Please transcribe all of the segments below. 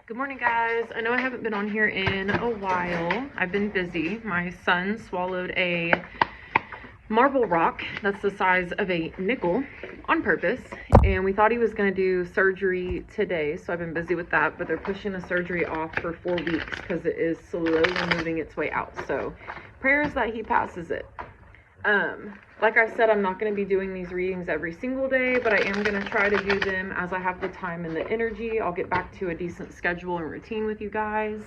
Good morning, guys. I know I haven't been on here in a while. I've been busy. My son swallowed a marble rock that's the size of a nickel on purpose, and we thought he was going to do surgery today, so I've been busy with that, but they're pushing the surgery off for 4 weeks because it is slowly moving its way out. So prayers that he passes it. Like I said, I'm not going to be doing these readings every single day, but I am going to try to do them as I have the time and the energy. I'll get back to a decent schedule and routine with you guys.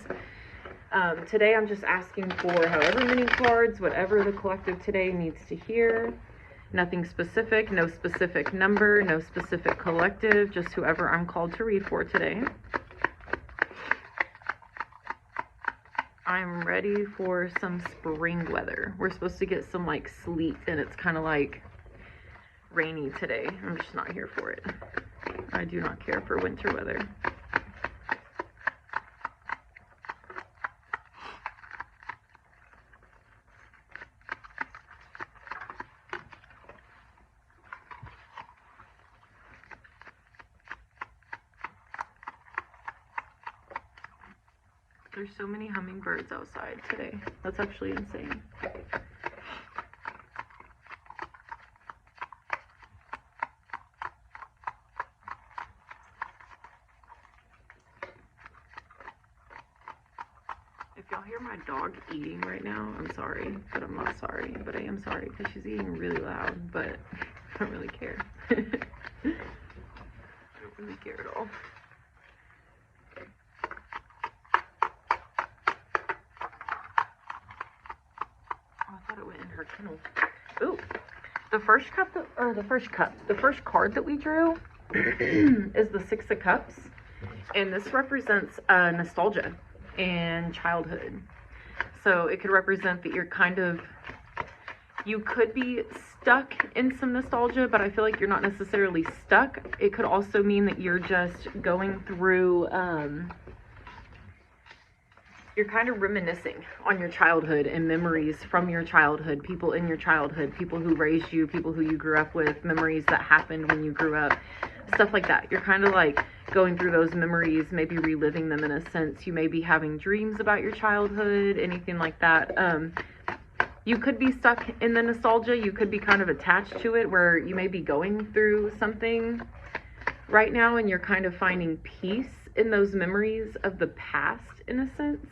Today I'm just asking for however many cards, whatever the collective today needs to hear. Nothing specific, no specific number, no specific collective, just whoever I'm called to read for today. I'm ready for some spring weather. We're supposed to get some like sleet, and it's kind of like rainy today. I'm just not here for it. I do not care for winter weather. There's so many hummingbirds outside today. That's actually insane. If y'all hear my dog eating right now, I'm sorry, but I'm not sorry. But I am sorry because she's eating really loud, but I don't really care. I don't really care at all. Her kennel. Ooh, the first card that we drew is the Six of Cups, and this represents nostalgia and childhood. So it could represent that you could be stuck in some nostalgia, but I feel like you're not necessarily stuck. It could also mean that you're just going through you're kind of reminiscing on your childhood and memories from your childhood, people in your childhood, people who raised you, people who you grew up with, memories that happened when you grew up, stuff like that. You're kind of like going through those memories, maybe reliving them in a sense. You may be having dreams about your childhood, anything like that. You could be stuck in the nostalgia. You could be kind of attached to it, where you may be going through something right now and you're kind of finding peace in those memories of the past in a sense.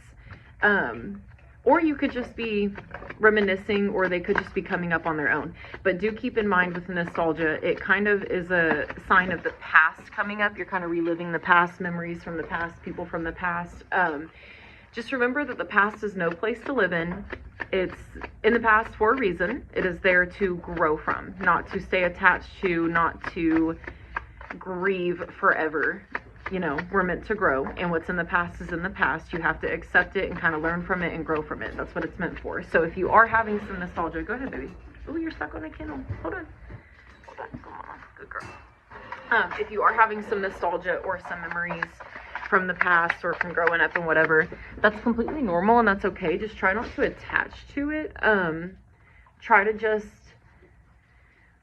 Or you could just be reminiscing, or they could just be coming up on their own. But do keep in mind with nostalgia, it kind of is a sign of the past coming up. You're kind of reliving the past, memories from the past, people from the past. Just remember that the past is no place to live in. It's in the past for a reason. It is there to grow from, not to stay attached to, not to grieve forever. You know, we're meant to grow, and what's in the past is in the past. You have to accept it and kind of learn from it and grow from it. That's what it's meant for. So if you are having some nostalgia, go ahead, baby. Oh, you're stuck on the kennel. Hold on. Come on. Good girl. If you are having some nostalgia or some memories from the past or from growing up and whatever, that's completely normal and that's okay. Just try not to attach to it. Try to just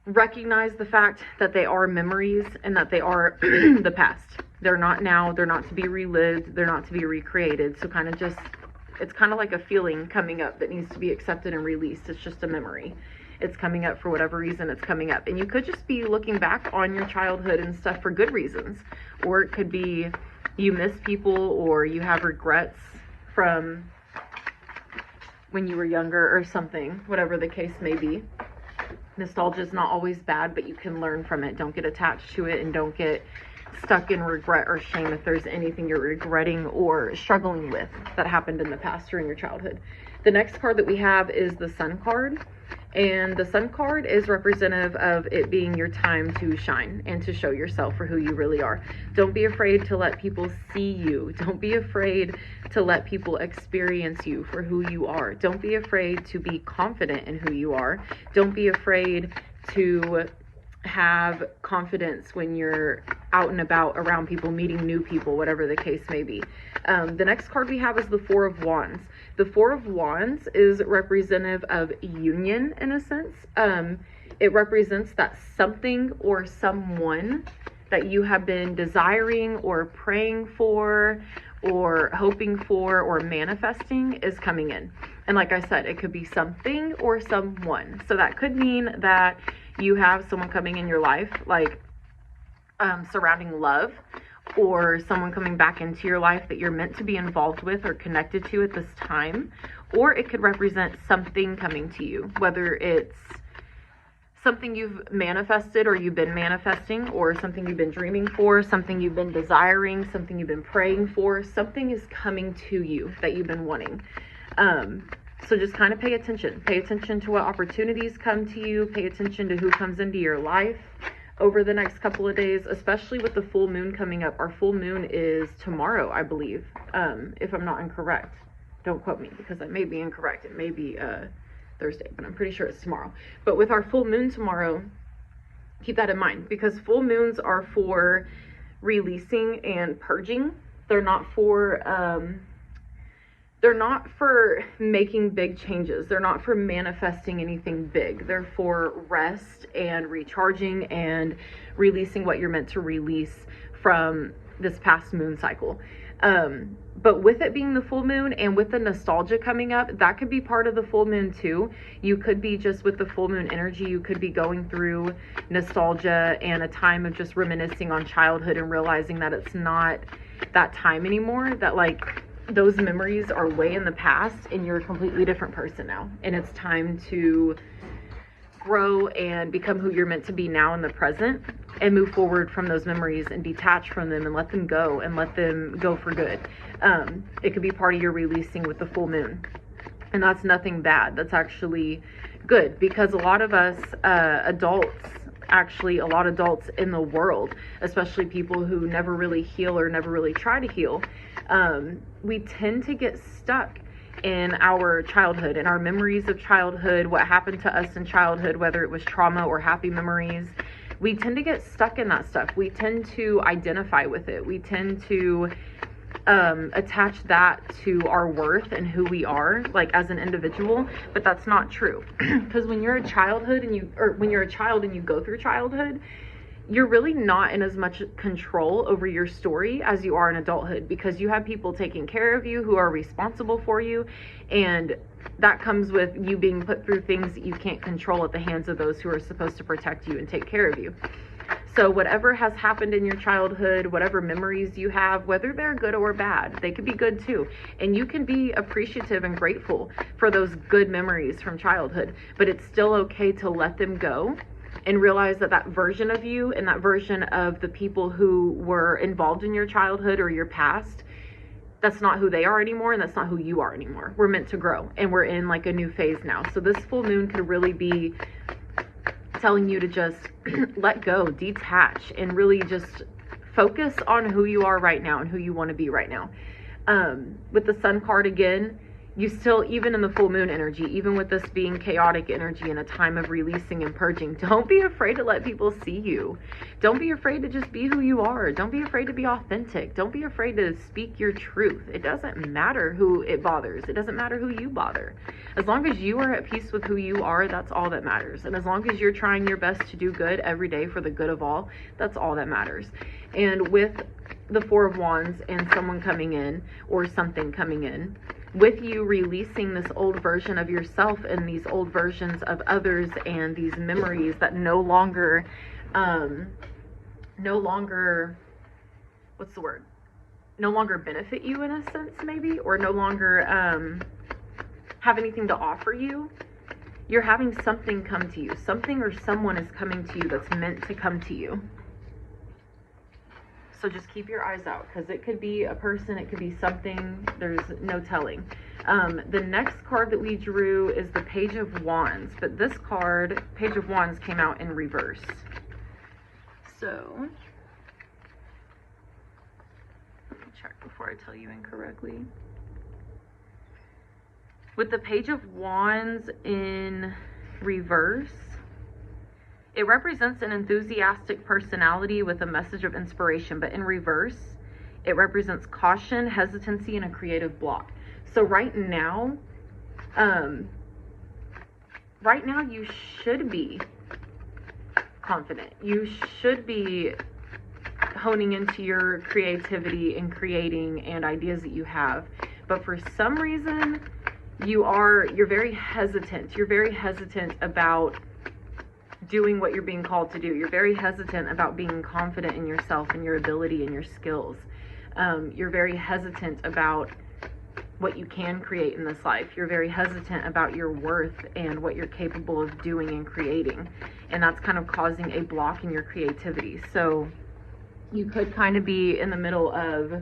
recognize the fact that they are memories and that they are the past. They're not now, they're not to be relived, they're not to be recreated. So kind of just, it's kind of like a feeling coming up that needs to be accepted and released. It's just a memory. It's coming up for whatever reason it's coming up. And you could just be looking back on your childhood and stuff for good reasons. Or it could be you miss people, or you have regrets from when you were younger or something, whatever the case may be. Nostalgia is not always bad, but you can learn from it. Don't get attached to it, and don't get stuck in regret or shame if there's anything you're regretting or struggling with that happened in the past or in your childhood. The next card that we have is the Sun card, and the Sun card is representative of it being your time to shine and to show yourself for who you really are. Don't be afraid to let people see you. Don't be afraid to let people experience you for who you are. Don't be afraid to be confident in who you are. Don't be afraid to have confidence when you're out and about around people, meeting new people, whatever the case may be. The next card we have is the Four of Wands. The Four of Wands is representative of union in a sense. It represents that something or someone that you have been desiring or praying for or hoping for or manifesting is coming in. And like I said, it could be something or someone. So that could mean that you have someone coming in your life, like surrounding love, or someone coming back into your life that you're meant to be involved with or connected to at this time. Or it could represent something coming to you, whether it's something you've manifested or you've been manifesting, or something you've been dreaming for, something you've been desiring, something you've been praying for. Something is coming to you that you've been wanting. So just kind of pay attention. Pay attention to what opportunities come to you. Pay attention to who comes into your life over the next couple of days, especially with the full moon coming up. Our full moon is tomorrow, I believe, if I'm not incorrect. Don't quote me, because I may be incorrect. It may be Thursday, but I'm pretty sure it's tomorrow. But with our full moon tomorrow, keep that in mind, because full moons are for releasing and purging. They're not for making big changes. They're not for manifesting anything big. They're for rest and recharging and releasing what you're meant to release from this past moon cycle. But with it being the full moon and with the nostalgia coming up, that could be part of the full moon too. You could be just with the full moon energy, you could be going through nostalgia and a time of just reminiscing on childhood and realizing that it's not that time anymore, that like those memories are way in the past and you're a completely different person now. And it's time to grow and become who you're meant to be now in the present, and move forward from those memories and detach from them and let them go for good. It could be part of your releasing with the full moon, and that's nothing bad. That's actually good, because a lot of us adults in the world, especially people who never really heal or never really try to heal, we tend to get stuck in our childhood, in our memories of childhood, what happened to us in childhood, whether it was trauma or happy memories. We tend to get stuck in that stuff. We tend to identify with it. We tend to attach that to our worth and who we are, like as an individual. But that's not true, because when you're a child and you go through childhood, you're really not in as much control over your story as you are in adulthood, because you have people taking care of you who are responsible for you, and that comes with you being put through things that you can't control at the hands of those who are supposed to protect you and take care of you. So whatever has happened in your childhood, whatever memories you have, whether they're good or bad, they could be good too. And you can be appreciative and grateful for those good memories from childhood, but it's still okay to let them go and realize that that version of you and that version of the people who were involved in your childhood or your past, that's not who they are anymore, and that's not who you are anymore. We're meant to grow, and we're in like a new phase now. So this full moon could really be telling you to just let go, detach, and really just focus on who you are right now and who you want to be right now. With the Sun card again, you still, even in the full moon energy, even with this being chaotic energy and a time of releasing and purging, don't be afraid to let people see you. Don't be afraid to just be who you are. Don't be afraid to be authentic. Don't be afraid to speak your truth. It doesn't matter who it bothers. It doesn't matter who you bother. As long as you are at peace with who you are, that's all that matters. And as long as you're trying your best to do good every day for the good of all, that's all that matters. And with the Four of Wands and someone coming in or something coming in, with you releasing this old version of yourself and these old versions of others and these memories that no longer benefit you in a sense, maybe, or no longer have anything to offer you, you're having something come to you. Something or someone is coming to you that's meant to come to you. So just keep your eyes out, because it could be a person, it could be something, there's no telling. The next card that we drew is the Page of Wands, but this card, Page of Wands, came out in reverse. So, let me check before I tell you incorrectly. With the Page of Wands in reverse, it represents an enthusiastic personality with a message of inspiration, but in reverse, it represents caution, hesitancy, and a creative block. So right now you should be confident. You should be honing into your creativity and creating and ideas that you have. But for some reason, you're very hesitant. You're very hesitant about doing what you're being called to do. You're very hesitant about being confident in yourself and your ability and your skills. You're very hesitant about what you can create in this life. You're very hesitant about your worth and what you're capable of doing and creating. And that's kind of causing a block in your creativity. So you could kind of be in the middle of,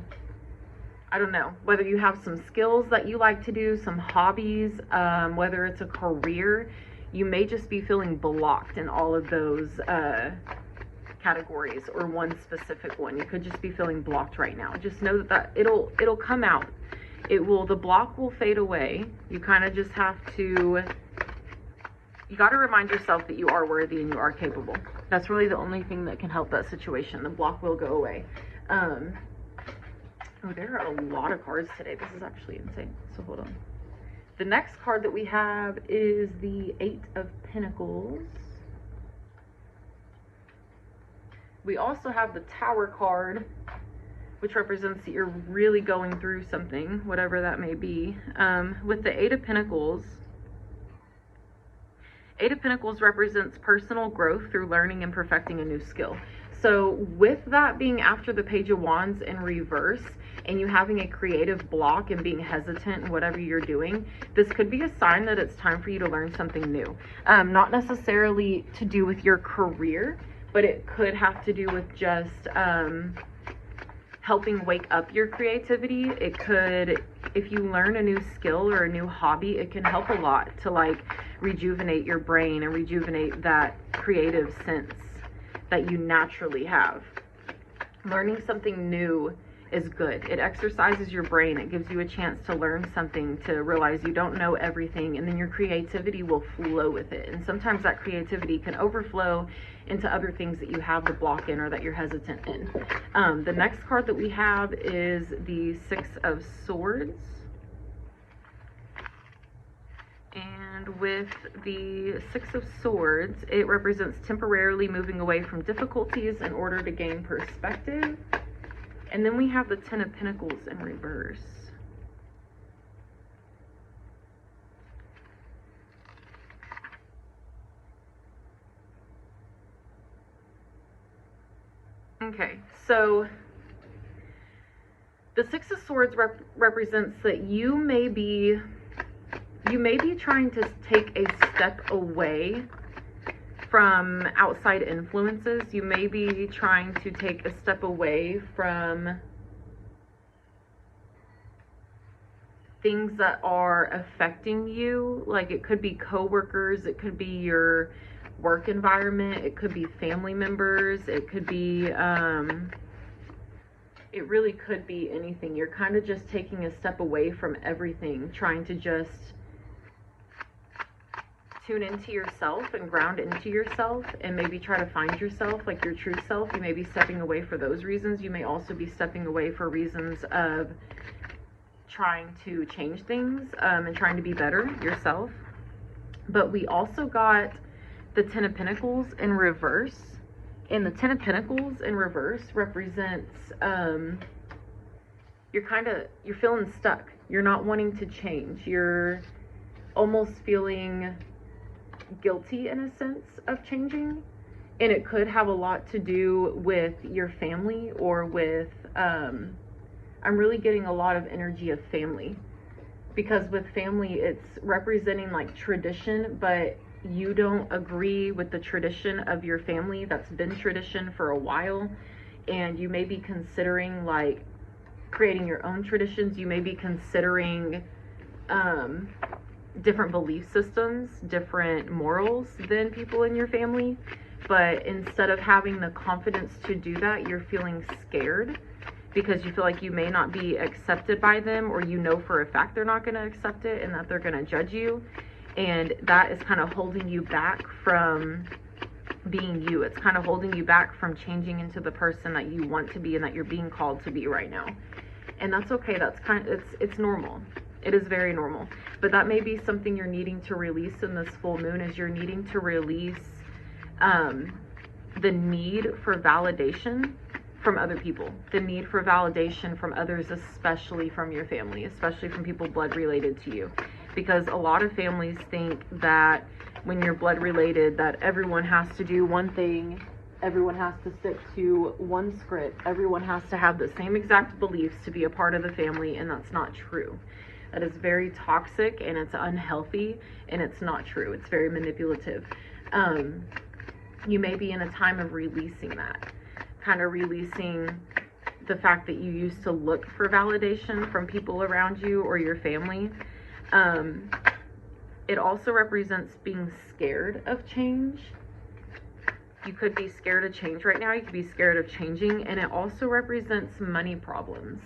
I don't know, whether you have some skills that you like to do, some hobbies, whether it's a career, you may just be feeling blocked in all of those categories, or one specific one. You could just be feeling blocked right now. Just know that it'll come out. The block will fade away. You kind of just have to, you got to remind yourself that you are worthy and you are capable. That's really the only thing that can help that situation. The block will go away. Oh, there are a lot of cards today. This is actually insane. So hold on. The next card that we have is the Eight of Pentacles. We also have the Tower card, which represents that you're really going through something, whatever that may be. With the Eight of Pentacles represents personal growth through learning and perfecting a new skill. So with that being after the Page of Wands in reverse, and you having a creative block and being hesitant in whatever you're doing, this could be a sign that it's time for you to learn something new. Not necessarily to do with your career, but it could have to do with just helping wake up your creativity. It could, if you learn a new skill or a new hobby, it can help a lot to like rejuvenate your brain and rejuvenate that creative sense that you naturally have. Learning something new is good. It exercises your brain. It gives you a chance to learn something, to realize you don't know everything, and then your creativity will flow with it. And sometimes that creativity can overflow into other things that you have the block in or that you're hesitant in. The next card that we have is the Six of Swords. And with the Six of Swords, it represents temporarily moving away from difficulties in order to gain perspective. And then we have the Ten of Pentacles in reverse. Okay, so the Six of Swords represents that you may be trying to take a step away from outside influences. You may be trying to take a step away from things that are affecting you. Like it could be coworkers, it could be your work environment, it could be family members, it could be it really could be anything. You're kind of just taking a step away from everything, trying to just tune into yourself and ground into yourself and maybe try to find yourself, like your true self. You may be stepping away for those reasons. You may also be stepping away for reasons of trying to change things and trying to be better yourself. But we also got the Ten of Pentacles in reverse. And the Ten of Pentacles in reverse represents you're feeling stuck. You're not wanting to change. You're almost feeling guilty in a sense of changing, and it could have a lot to do with your family or with I'm really getting a lot of energy of family, because with family it's representing like tradition, but you don't agree with the tradition of your family that's been tradition for a while, and you may be considering like creating your own traditions. You may be considering different belief systems, different morals than people in your family, but instead of having the confidence to do that, you're feeling scared because you feel like you may not be accepted by them, or you know for a fact they're not going to accept it and that they're going to judge you, and that is kind of holding you back from being you. It's kind of holding you back from changing into the person that you want to be and that you're being called to be right now. And that's okay. That's it's normal. It is very normal. But that may be something you're needing to release in this full moon, is you're needing to release the need for validation from other people, the need for validation from others, especially from your family, especially from people blood related to you. Because a lot of families think that when you're blood related, that everyone has to do one thing, everyone has to stick to one script, everyone has to have the same exact beliefs to be a part of the family, and that's not true. That is very toxic, and it's unhealthy, and it's not true. It's very manipulative. You may be in a time of releasing that, kind of releasing the fact that you used to look for validation from people around you or your family. It also represents being scared of change. You could be scared of change right now. You could be scared of changing. And it also represents money problems.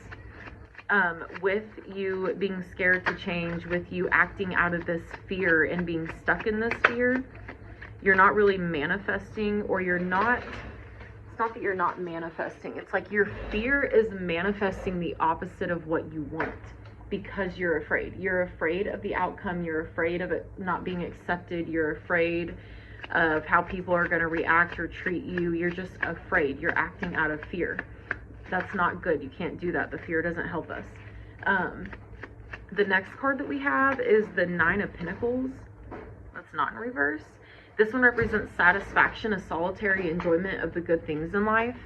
With you being scared to change, with you acting out of this fear and being stuck in this fear, you're not really manifesting, or it's not that you're not manifesting. It's like your fear is manifesting the opposite of what you want. Because you're afraid. You're afraid of the outcome. You're afraid of it not being accepted. You're afraid of how people are going to react or treat you. You're just afraid. You're acting out of fear. That's not good. You can't do that. The fear doesn't help us. The next card that we have is the Nine of Pentacles. That's not in reverse. This one represents satisfaction, a solitary enjoyment of the good things in life.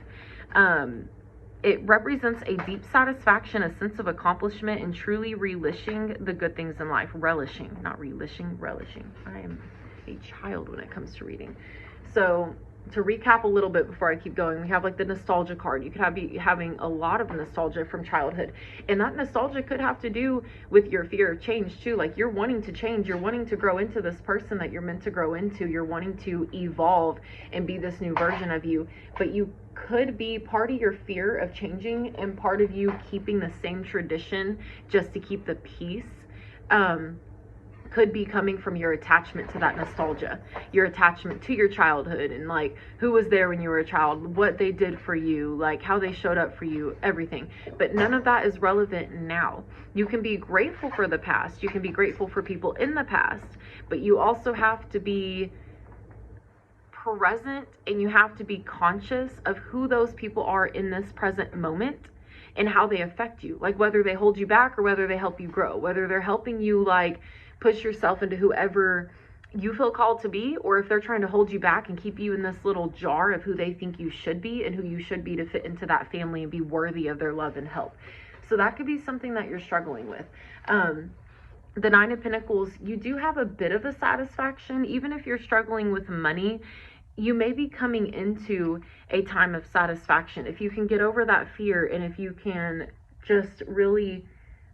It represents a deep satisfaction, a sense of accomplishment, and truly relishing the good things in life. Relishing, not relishing, relishing. I am a child when it comes to reading. So to recap a little bit before I keep going, we have like the nostalgia card. You could be having a lot of nostalgia from childhood. And that nostalgia could have to do with your fear of change too. Like you're wanting to change. You're wanting to grow into this person that you're meant to grow into. You're wanting to evolve and be this new version of you. But you could be part of your fear of changing and part of you keeping the same tradition just to keep the peace. Could be coming from your attachment to that nostalgia, your attachment to your childhood, and like who was there when you were a child, what they did for you, like how they showed up for you, everything. But none of that is relevant now. You can be grateful for the past. You can be grateful for people in the past, but you also have to be present, and you have to be conscious of who those people are in this present moment and how they affect you. Like whether they hold you back or whether they help you grow, whether they're helping you like push yourself into whoever you feel called to be, or if they're trying to hold you back and keep you in this little jar of who they think you should be and who you should be to fit into that family and be worthy of their love and help. So that could be something that you're struggling with. The Nine of Pentacles, you do have a bit of a satisfaction. Even if you're struggling with money, you may be coming into a time of satisfaction. If you can get over that fear, and if you can just really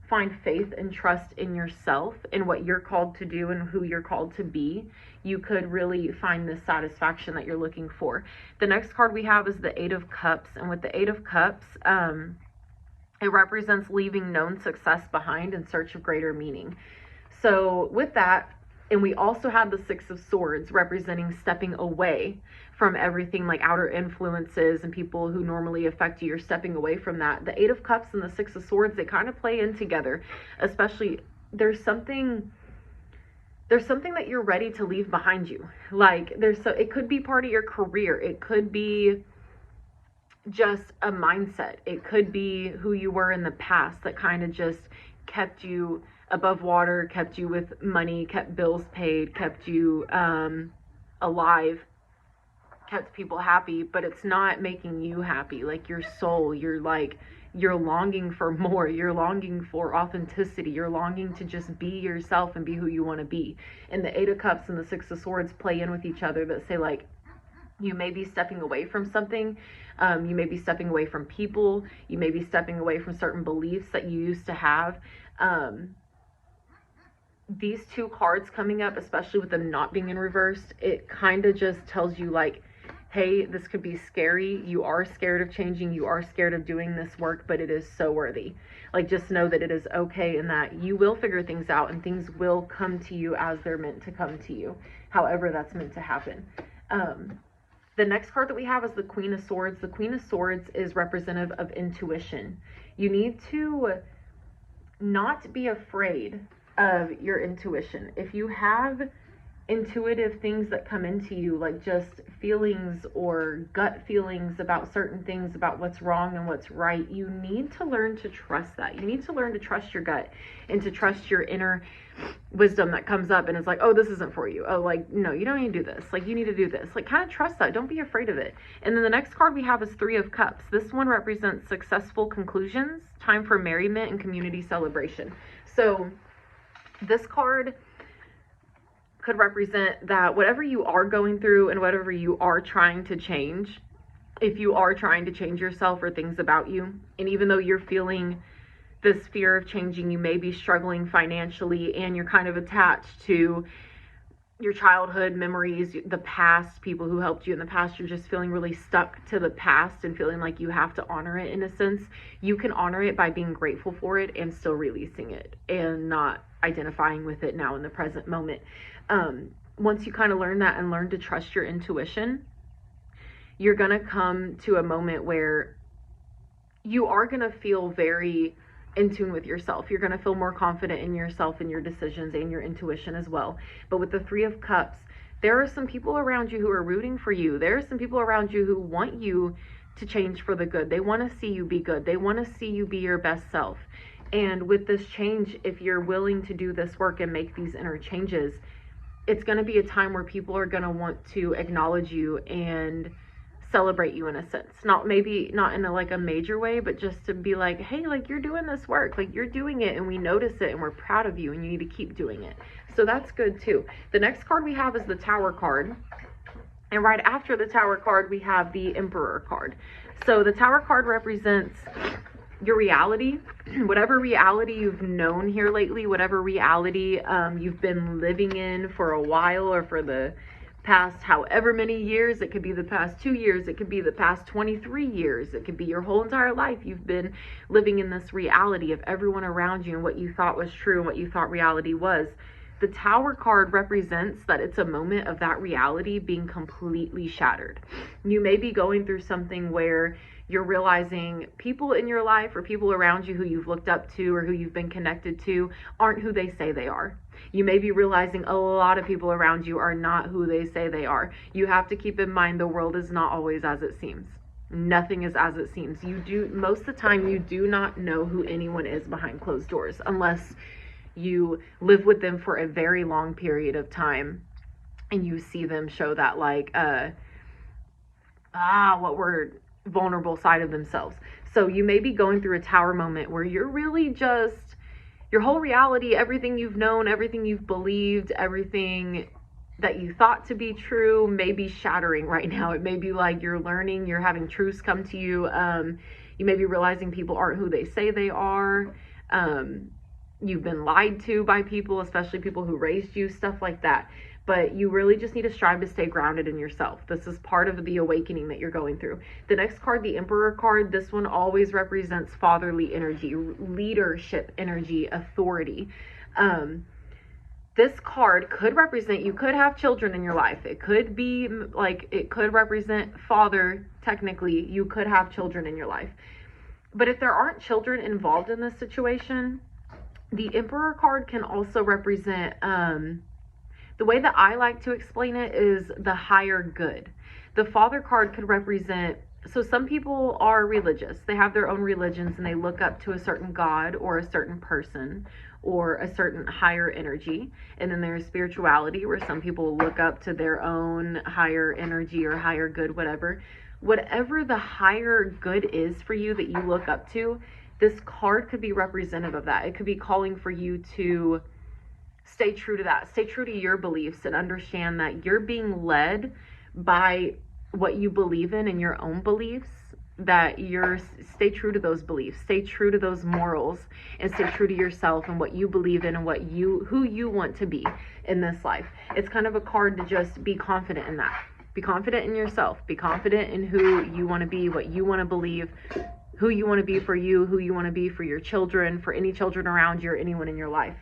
find faith and trust in yourself and what you're called to do and who you're called to be, you could really find the satisfaction that you're looking for. The next card we have is the Eight of Cups. And with the Eight of Cups, it represents leaving known success behind in search of greater meaning. So with that, and we also have the Six of Swords representing stepping away from everything like outer influences and people who normally affect you. You're stepping away from that. The Eight of Cups and the Six of Swords, they kind of play in together. Especially there's something that you're ready to leave behind you. Like it could be part of your career. It could be just a mindset. It could be who you were in the past that kind of just kept you above water, kept you with money, kept bills paid, kept you alive, kept people happy, but it's not making you happy. Like your soul, you're longing for more. You're longing for authenticity. You're longing to just be yourself and be who you want to be. And the Eight of Cups and the Six of Swords play in with each other that say like, you may be stepping away from something. You may be stepping away from people. You may be stepping away from certain beliefs that you used to have. These two cards coming up, especially with them not being in reverse, it kind of just tells you like, hey, this could be scary. You are scared of changing. You are scared of doing this work, but it is so worthy. Like, just know that it is okay and that you will figure things out and things will come to you as they're meant to come to you, however that's meant to happen. The next card that we have is the Queen of Swords. The Queen of Swords is representative of intuition. You need to not be afraid of your intuition. If you have intuitive things that come into you, like just feelings or gut feelings about certain things, about what's wrong and what's right, you need to learn to trust that. You need to learn to trust your gut and to trust your inner wisdom that comes up and is like, oh, this isn't for you. Oh, like, no, you don't need to do this. Like, you need to do this. Like, kind of trust that. Don't be afraid of it. And then the next card we have is Three of Cups. This one represents successful conclusions, time for merriment and community celebration. So this card could represent that whatever you are going through and whatever you are trying to change, if you are trying to change yourself or things about you, and even though you're feeling this fear of changing, you may be struggling financially and you're kind of attached to your childhood memories, the past, people who helped you in the past, you're just feeling really stuck to the past and feeling like you have to honor it in a sense. You can honor it by being grateful for it and still releasing it and not identifying with it now in the present moment. Once you kind of learn that and learn to trust your intuition, you're going to come to a moment where you are going to feel very in tune with yourself. You're going to feel more confident in yourself and your decisions and your intuition as well. But with the Three of Cups, there are some people around you who are rooting for you. There are some people around you who want you to change for the good. They want to see you be good. They want to see you be your best self. And with this change, if you're willing to do this work and make these inner changes, it's going to be a time where people are going to want to acknowledge you and celebrate you in a sense. Maybe not in a major way, but just to be like, hey, like, you're doing this work, like, you're doing it and we notice it and we're proud of you and you need to keep doing it. So that's good too. The next card we have is the Tower card. And right after the Tower card, we have the Emperor card. So the Tower card represents your reality, whatever reality you've known here lately, whatever reality you've been living in for a while or for the past however many years. It could be the past 2 years, it could be the past 23 years, it could be your whole entire life. You've been living in this reality of everyone around you and what you thought was true and what you thought reality was. The Tower card represents that it's a moment of that reality being completely shattered. You may be going through something where you're realizing people in your life or people around you who you've looked up to or who you've been connected to aren't who they say they are. You may be realizing a lot of people around you are not who they say they are. You have to keep in mind the world is not always as it seems. Nothing is as it seems. Most of the time, you do not know who anyone is behind closed doors unless you live with them for a very long period of time and you see them show that vulnerable side of themselves. So you may be going through a Tower moment where you're really just, your whole reality, everything you've known, everything you've believed, everything that you thought to be true may be shattering right now. It may be like you're learning, you're having truths come to you. You may be realizing people aren't who they say they are. You've been lied to by people, especially people who raised you, stuff like that. But you really just need to strive to stay grounded in yourself. This is part of the awakening that you're going through. The next card, the Emperor card, this one always represents fatherly energy, leadership energy, authority. This card could represent, you could have children in your life. It could be it could represent father, technically. You could have children in your life. But if there aren't children involved in this situation, the Emperor card can also represent, the way that I like to explain it is the higher good. The Father card could represent, so some people are religious. They have their own religions and they look up to a certain God or a certain person or a certain higher energy. And then there's spirituality where some people look up to their own higher energy or higher good, whatever. Whatever the higher good is for you that you look up to, this card could be representative of that. It could be calling for you to stay true to that. Stay true to your beliefs and understand that you're being led by what you believe in and your own beliefs, that stay true to those beliefs, stay true to those morals, and stay true to yourself and what you believe in and who you want to be in this life. It's kind of a card to just be confident in that. Be confident in yourself. Be confident in who you want to be, what you want to believe, who you want to be for you, who you want to be for your children, for any children around you or anyone in your life.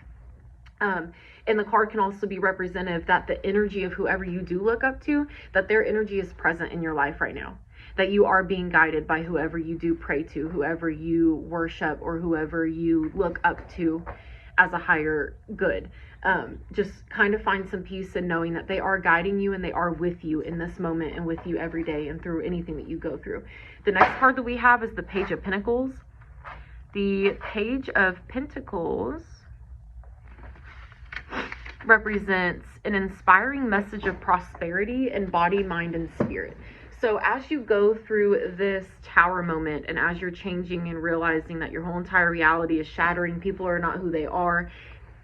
And the card can also be representative that the energy of whoever you do look up to, that their energy is present in your life right now. That you are being guided by whoever you do pray to, whoever you worship, or whoever you look up to. as a higher good. Just kind of find some peace in knowing that they are guiding you and they are with you in this moment and with you every day and through anything that you go through. The next card that we have is the Page of Pentacles. The Page of Pentacles represents an inspiring message of prosperity in body, mind, and spirit. So as you go through this tower moment and as you're changing and realizing that your whole entire reality is shattering, people are not who they are,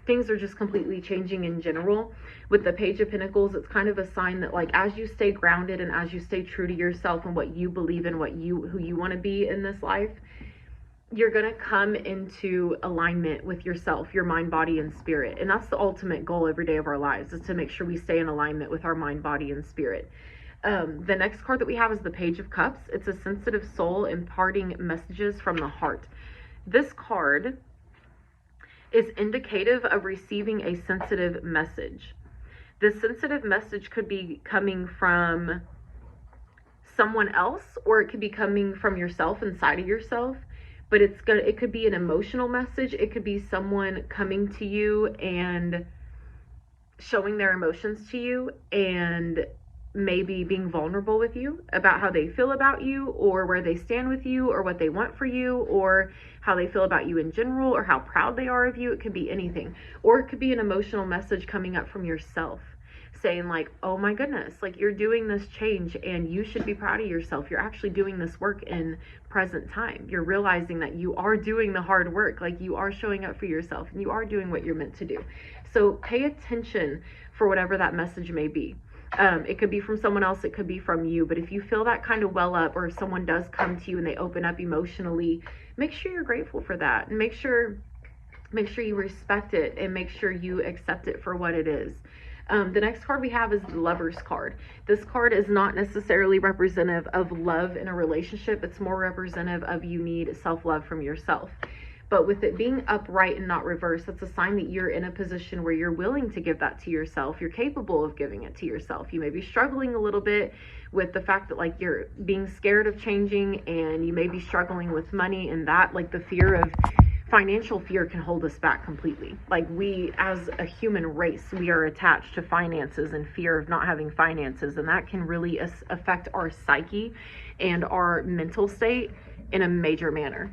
things are just completely changing in general. With the Page of Pentacles, it's kind of a sign that, like, as you stay grounded and as you stay true to yourself and what you believe in, who you want to be in this life, you're going to come into alignment with yourself, your mind, body, and spirit. And that's the ultimate goal every day of our lives, is to make sure we stay in alignment with our mind, body, and spirit. The next card that we have is the Page of Cups. It's a sensitive soul imparting messages from the heart. This card is indicative of receiving a sensitive message. This sensitive message could be coming from someone else, or it could be coming from yourself, inside of yourself. But it could be an emotional message. It could be someone coming to you and showing their emotions to you and maybe being vulnerable with you about how they feel about you, or where they stand with you, or what they want for you, or how they feel about you in general, or how proud they are of you. It could be anything. Or it could be an emotional message coming up from yourself, saying like, oh my goodness, like, you're doing this change and you should be proud of yourself. You're actually doing this work in present time. You're realizing that you are doing the hard work, like you are showing up for yourself and you are doing what you're meant to do. So pay attention for whatever that message may be. It could be from someone else, it could be from you, but if you feel that kind of well up, or if someone does come to you and they open up emotionally, make sure you're grateful for that, and make sure you respect it, and make sure you accept it for what it is. The next card we have is the Lover's card. This card is not necessarily representative of love in a relationship. It's more representative of you need self-love from yourself. But with it being upright and not reversed, that's a sign that you're in a position where you're willing to give that to yourself. You're capable of giving it to yourself. You may be struggling a little bit with the fact that, like, you're being scared of changing, and you may be struggling with money, and that, like, the fear of financial fear can hold us back completely. Like, we as a human race, we are attached to finances and fear of not having finances, and that can really affect our psyche and our mental state in a major manner.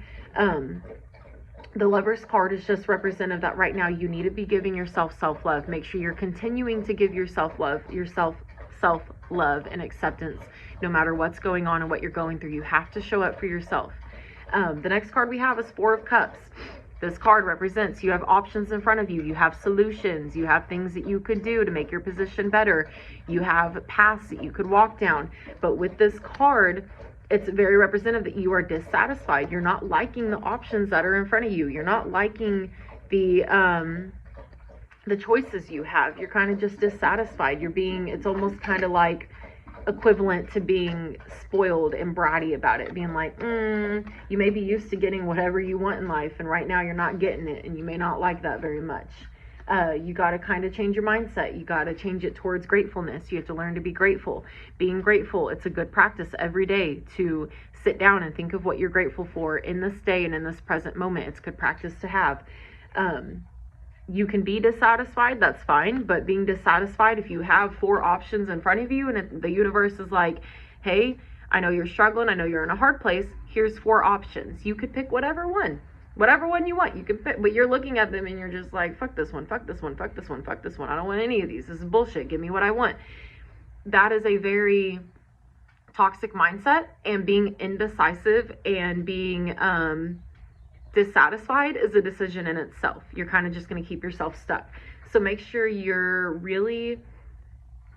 The Lover's card is just representative that right now you need to be giving yourself self-love. Make sure you're continuing to give yourself self-love and acceptance no matter what's going on and what you're going through. You have to show up for yourself. The next card we have is Four of Cups. This card represents you have options in front of you. You have solutions. You have things that you could do to make your position better. You have paths that you could walk down. But with this card, it's very representative that you are dissatisfied. You're not liking the options that are in front of you. You're not liking the choices you have. You're kind of just dissatisfied. It's almost kind of like equivalent to being spoiled and bratty about it, being like, you may be used to getting whatever you want in life, and right now you're not getting it, and you may not like that very much. You got to kind of change your mindset. You got to change it towards gratefulness. You have to learn to be grateful. Being grateful, it's a good practice every day to sit down and think of what you're grateful for in this day and in this present moment. It's good practice to have. You can be dissatisfied, that's fine, but being dissatisfied, if you have four options in front of you and the universe is like, hey, I know you're struggling, I know you're in a hard place, here's four options. You could pick whatever one you want, you can pick, but you're looking at them and you're just like, fuck this one, fuck this one, fuck this one, fuck this one. I don't want any of these. This is bullshit. Give me what I want. That is a very toxic mindset, and being indecisive and being dissatisfied is a decision in itself. You're kind of just going to keep yourself stuck. So make sure you're really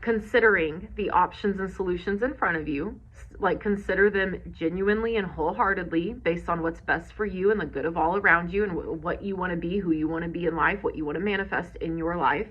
considering the options and solutions in front of you. Like, consider them genuinely and wholeheartedly based on what's best for you and the good of all around you, and what you want to be, who you want to be in life, what you want to manifest in your life.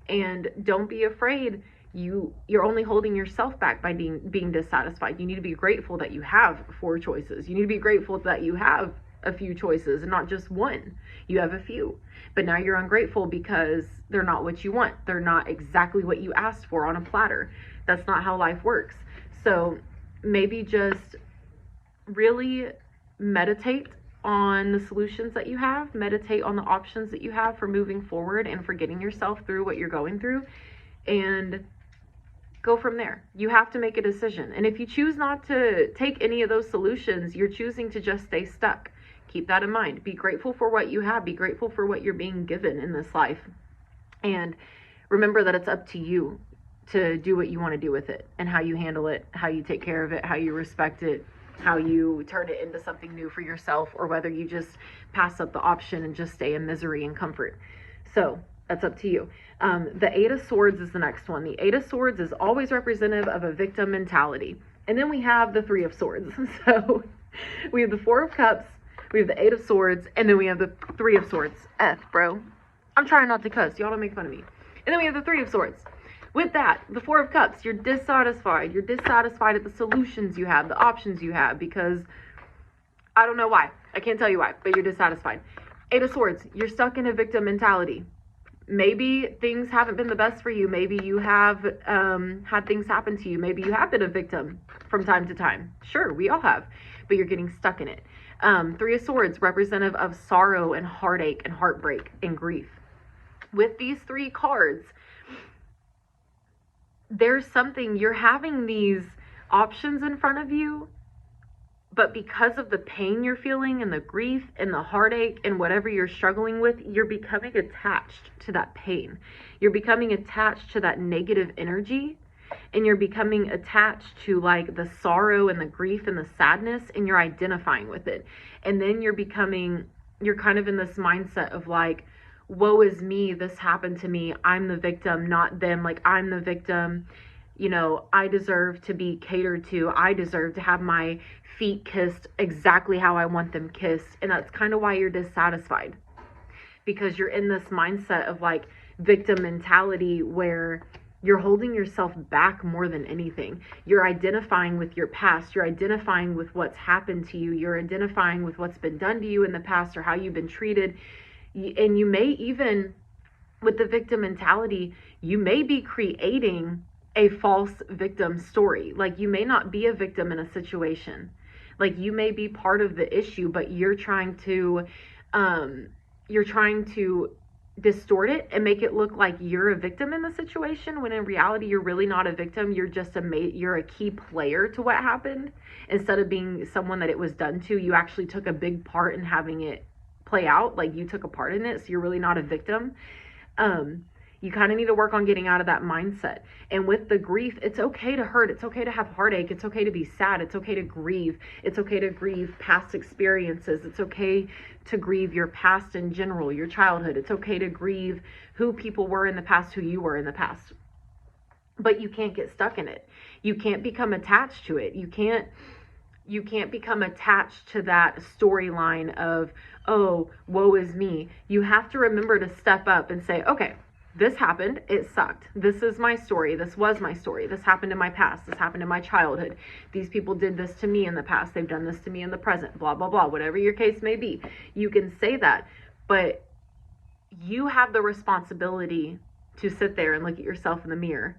And don't be afraid. You're only holding yourself back by being dissatisfied. You need to be grateful that you have four choices. You need to be grateful that you have a few choices and not just one. You have a few, but now you're ungrateful because they're not what you want. They're not exactly what you asked for on a platter. That's not how life works. So maybe just really meditate on the solutions that you have, meditate on the options that you have for moving forward and for getting yourself through what you're going through, and go from there. You have to make a decision. And if you choose not to take any of those solutions, you're choosing to just stay stuck. Keep that in mind. Be grateful for what you have. Be grateful for what you're being given in this life. And remember that it's up to you to do what you want to do with it, and how you handle it, how you take care of it, how you respect it, how you turn it into something new for yourself, or whether you just pass up the option and just stay in misery and comfort. So that's up to you. The Eight of Swords is the next one. The Eight of Swords is always representative of a victim mentality. And then we have the Three of Swords. So we have the Four of Cups, we have the Eight of Swords, and then we have the Three of Swords. Bro. I'm trying not to cuss. Y'all don't make fun of me. And then we have the Three of Swords. With that, the Four of Cups, you're dissatisfied. You're dissatisfied at the solutions you have, the options you have, because I don't know why. I can't tell you why, but you're dissatisfied. Eight of Swords, you're stuck in a victim mentality. Maybe things haven't been the best for you. Maybe you have had things happen to you. Maybe you have been a victim from time to time. Sure, we all have, but you're getting stuck in it. Three of Swords, representative of sorrow and heartache and heartbreak and grief. With these three cards, there's something, you're having these options in front of you, but because of the pain you're feeling and the grief and the heartache and whatever you're struggling with, you're becoming attached to that pain. You're becoming attached to that negative energy, and you're becoming attached to like the sorrow and the grief and the sadness, and you're identifying with it. And then you're kind of in this mindset of like, woe is me, this happened to me, I'm the victim, not them, like I'm the victim, you know, I deserve to be catered to, I deserve to have my feet kissed exactly how I want them kissed. And that's kind of why you're dissatisfied, because you're in this mindset of like victim mentality where you're holding yourself back more than anything. You're identifying with your past, you're identifying with what's happened to you, you're identifying with what's been done to you in the past or how you've been treated. And you may even, with the victim mentality, you may be creating a false victim story. Like you may not be a victim in a situation. Like you may be part of the issue, but you're trying to distort it and make it look like you're a victim in the situation, when in reality you're really not a victim. You're just you're a key player to what happened. Instead of being someone that it was done to, you actually took a big part in having it play out. Like you took a part in it, so you're really not a victim. You kind of need to work on getting out of that mindset. And with the grief, it's okay to hurt, it's okay to have heartache, it's okay to be sad, it's okay to grieve, it's okay to grieve past experiences, it's okay to grieve your past in general, your childhood, it's okay to grieve who people were in the past, who you were in the past. But you can't get stuck in it. You can't become attached to it. You can't become attached to that storyline of, oh, woe is me. You have to remember to step up and say, okay, this happened, it sucked. This is my story. This was my story. This happened in my past. This happened in my childhood. These people did this to me in the past. They've done this to me in the present, blah, blah, blah, whatever your case may be. You can say that, but you have the responsibility to sit there and look at yourself in the mirror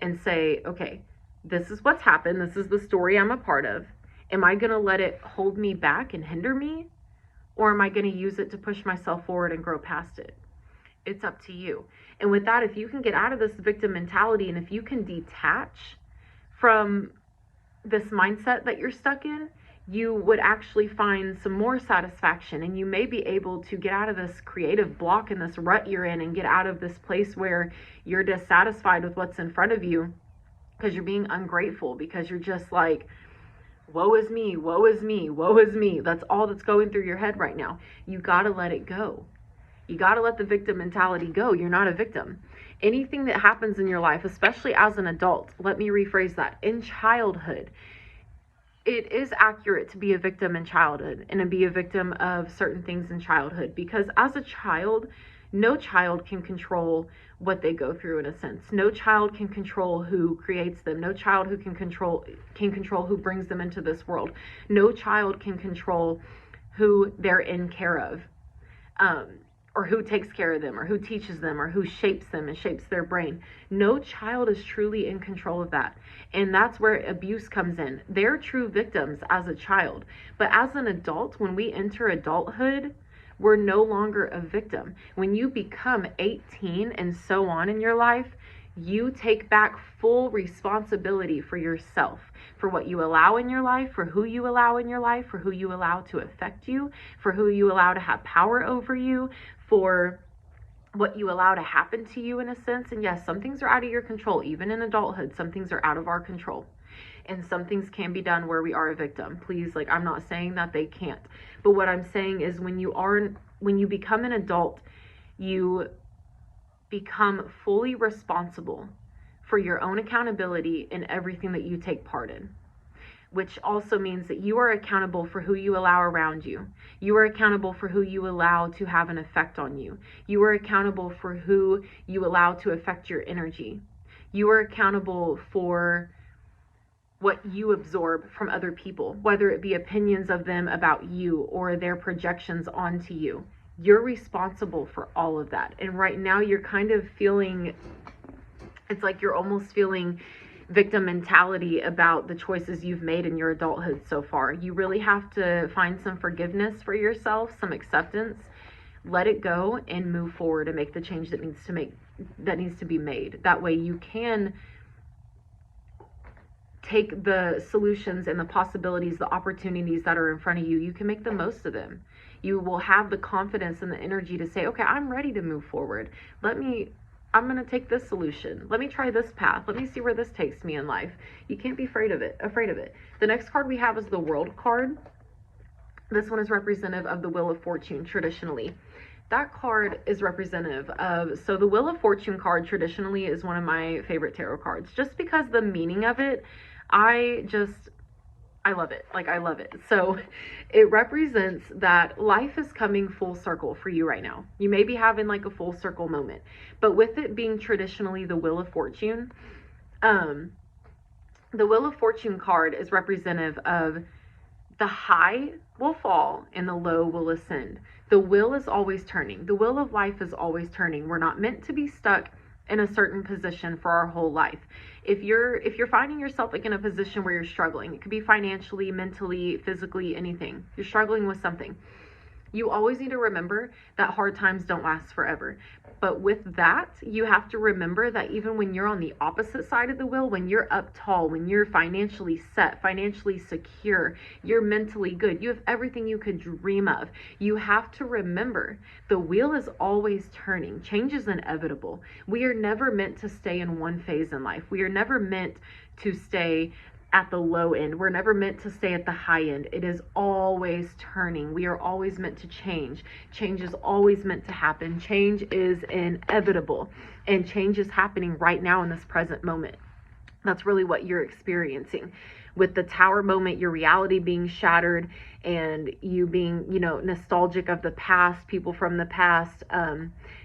and say, okay, this is what's happened. This is the story I'm a part of. Am I going to let it hold me back and hinder me? Or am I going to use it to push myself forward and grow past it? It's up to you. And with that, if you can get out of this victim mentality, and if you can detach from this mindset that you're stuck in, you would actually find some more satisfaction, and you may be able to get out of this creative block and this rut you're in, and get out of this place where you're dissatisfied with what's in front of you because you're being ungrateful, because you're just like, woe is me, woe is me, woe is me. That's all that's going through your head right now. You got to let it go. You got to let the victim mentality go. You're not a victim. Anything that happens in your life, especially as an adult, let me rephrase that, in childhood, it is accurate to be a victim in childhood and to be a victim of certain things in childhood, because as a child, no child can control what they go through in a sense. No child can control who creates them. No child who can control who brings them into this world. No child can control who they're in care of. or who takes care of them, or who teaches them, or who shapes them and shapes their brain. No child is truly in control of that. And that's where abuse comes in. They're true victims as a child. But as an adult, when we enter adulthood, we're no longer a victim. When you become 18 and so on in your life, you take back full responsibility for yourself, for what you allow in your life, for who you allow in your life, for who you allow to affect you, for who you allow to have power over you, for what you allow to happen to you in a sense. And yes, some things are out of your control. Even in adulthood, some things are out of our control. And some things can be done where we are a victim. Please, like, I'm not saying that they can't. But what I'm saying is when you become an adult, you become fully responsible for your own accountability in everything that you take part in, which also means that you are accountable for who you allow around you. You are accountable for who you allow to have an effect on you. You are accountable for who you allow to affect your energy. You are accountable for what you absorb from other people, whether it be opinions of them about you or their projections onto you. You're responsible for all of that. And right now you're kind of feeling, it's like you're almost feeling victim mentality about the choices you've made in your adulthood so far. You really have to find some forgiveness for yourself, some acceptance, let it go, and move forward and make the change that needs to be made. That way you can take the solutions and the possibilities, the opportunities that are in front of you. You can make the most of them. You will have the confidence and the energy to say, okay, I'm ready to move forward. I'm going to take this solution. Let me try this path. Let me see where this takes me in life. You can't be afraid of it. The next card we have is the World card. This one is representative of the Wheel of Fortune traditionally. That card is representative of, so the Wheel of Fortune card traditionally is one of my favorite tarot cards, just because the meaning of it, I love it. Like, I love it. So it represents that life is coming full circle for you right now. You may be having like a full circle moment, but with it being traditionally the Wheel of Fortune, the Wheel of Fortune card is representative of the high will fall and the low will ascend. The wheel is always turning. The wheel of life is always turning. We're not meant to be stuck in a certain position for our whole life. If you're finding yourself like in a position where you're struggling, it could be financially, mentally, physically, anything. You're struggling with something. You always need to remember that hard times don't last forever. But with that, you have to remember that even when you're on the opposite side of the wheel, when you're up tall, when you're financially set, financially secure, you're mentally good, you have everything you could dream of, you have to remember the wheel is always turning. Change is inevitable. We are never meant to stay in one phase in life. We are never meant to stay at the low end. We're never meant to stay at the high end. It is always turning. We are always meant to change. Change is always meant to happen. Change is inevitable, and change is happening right now in this present moment. That's really what you're experiencing. With the Tower moment, your reality being shattered and you being, nostalgic of the past, people from the past,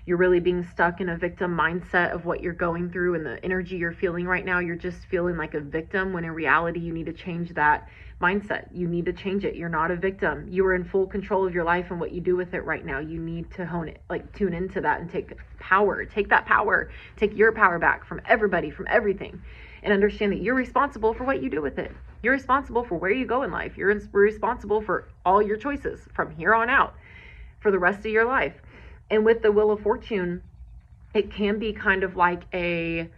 you're really being stuck in a victim mindset of what you're going through and the energy you're feeling right now. You're just feeling like a victim, when in reality, you need to change that mindset. You need to change it. You're not a victim. You are in full control of your life and what you do with it right now. You need to hone it, like tune into that and take power. Take that power. Take your power back from everybody, from everything. And understand that you're responsible for what you do with it. You're responsible for where you go in life. You're responsible for all your choices from here on out for the rest of your life. And with the Wheel of Fortune, it can be kind of like it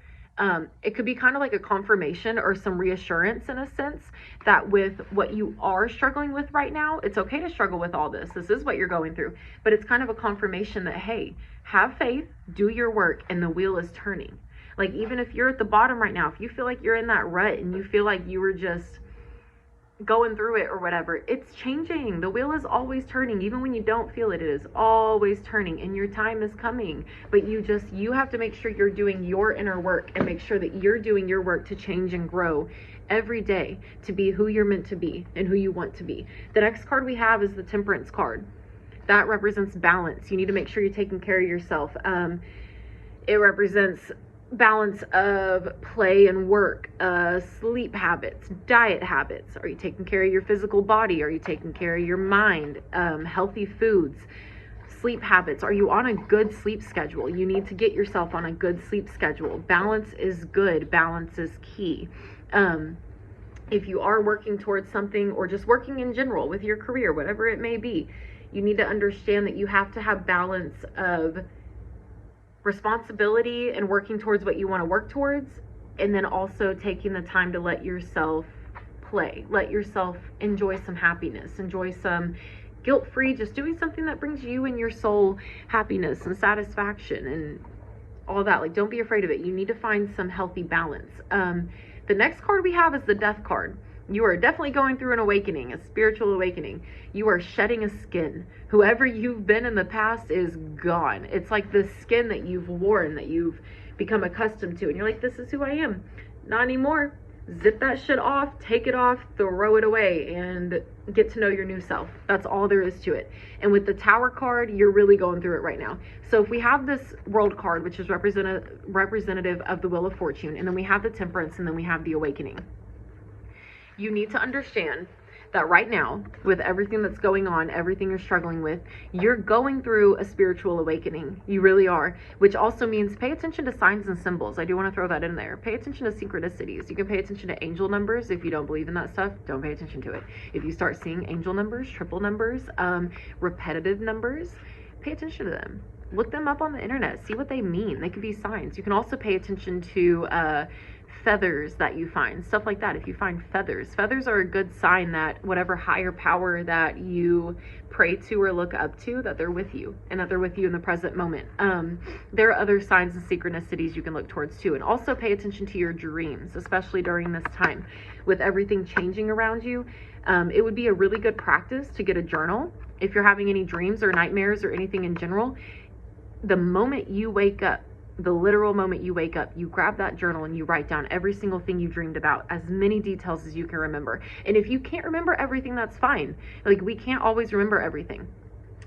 could be kind of like a confirmation or some reassurance in a sense that with what you are struggling with right now, it's okay to struggle with all this. This is what you're going through. But it's kind of a confirmation that, hey, have faith, do your work, and the wheel is turning. Like, even if you're at the bottom right now, if you feel like you're in that rut and you feel like you were just going through it or whatever, it's changing. The wheel is always turning. Even when you don't feel it, it is always turning, and your time is coming. But you have to make sure you're doing your inner work and make sure that you're doing your work to change and grow every day to be who you're meant to be and who you want to be. The next card we have is the Temperance card. That represents balance. You need to make sure you're taking care of yourself. It represents balance of play and work, sleep habits, diet habits. Are you taking care of your physical body? Are you taking care of your mind? Healthy foods, sleep habits. Are you on a good sleep schedule? You need to get yourself on a good sleep schedule. Balance is good. Balance is key. If you are working towards something, or just working in general with your career, whatever it may be, you need to understand that you have to have balance of responsibility and working towards what you want to work towards, and then also taking the time to let yourself play, let yourself enjoy some happiness, enjoy some guilt-free, just doing something that brings you and your soul happiness and satisfaction and all that. Like, don't be afraid of it. You need to find some healthy balance. The next card we have is the Death card. You are definitely going through an awakening, a spiritual awakening. You are shedding a skin. Whoever you've been in the past is gone. It's like the skin that you've worn, that you've become accustomed to, and you're like, this is who I am. Not anymore. Zip that shit off, take it off, throw it away, and get to know your new self. That's all there is to it. And with the Tower card, you're really going through it right now. So if we have this World card, which is representative of the Wheel of Fortune, and then we have the Temperance, and then we have the Awakening, you need to understand that right now, with everything that's going on, everything you're struggling with, you're going through a spiritual awakening. You really are, which also means pay attention to signs and symbols. I do want to throw that in there. Pay attention to synchronicities. You can pay attention to angel numbers. If you don't believe in that stuff, don't pay attention to it. If you start seeing angel numbers, triple numbers, repetitive numbers, pay attention to them. Look them up on the internet. See what they mean. They could be signs. You can also pay attention to feathers that you find, stuff like that. If you find feathers are a good sign that whatever higher power that you pray to or look up to, that they're with you, and that they're with you in the present moment. There are other signs and synchronicities you can look towards too. And also pay attention to your dreams, especially during this time with everything changing around you. It would be a really good practice to get a journal if you're having any dreams or nightmares or anything in general. The moment you wake up, the literal moment you wake up, you grab that journal and you write down every single thing you dreamed about, as many details as you can remember. And if you can't remember everything, that's fine. Like, we can't always remember everything,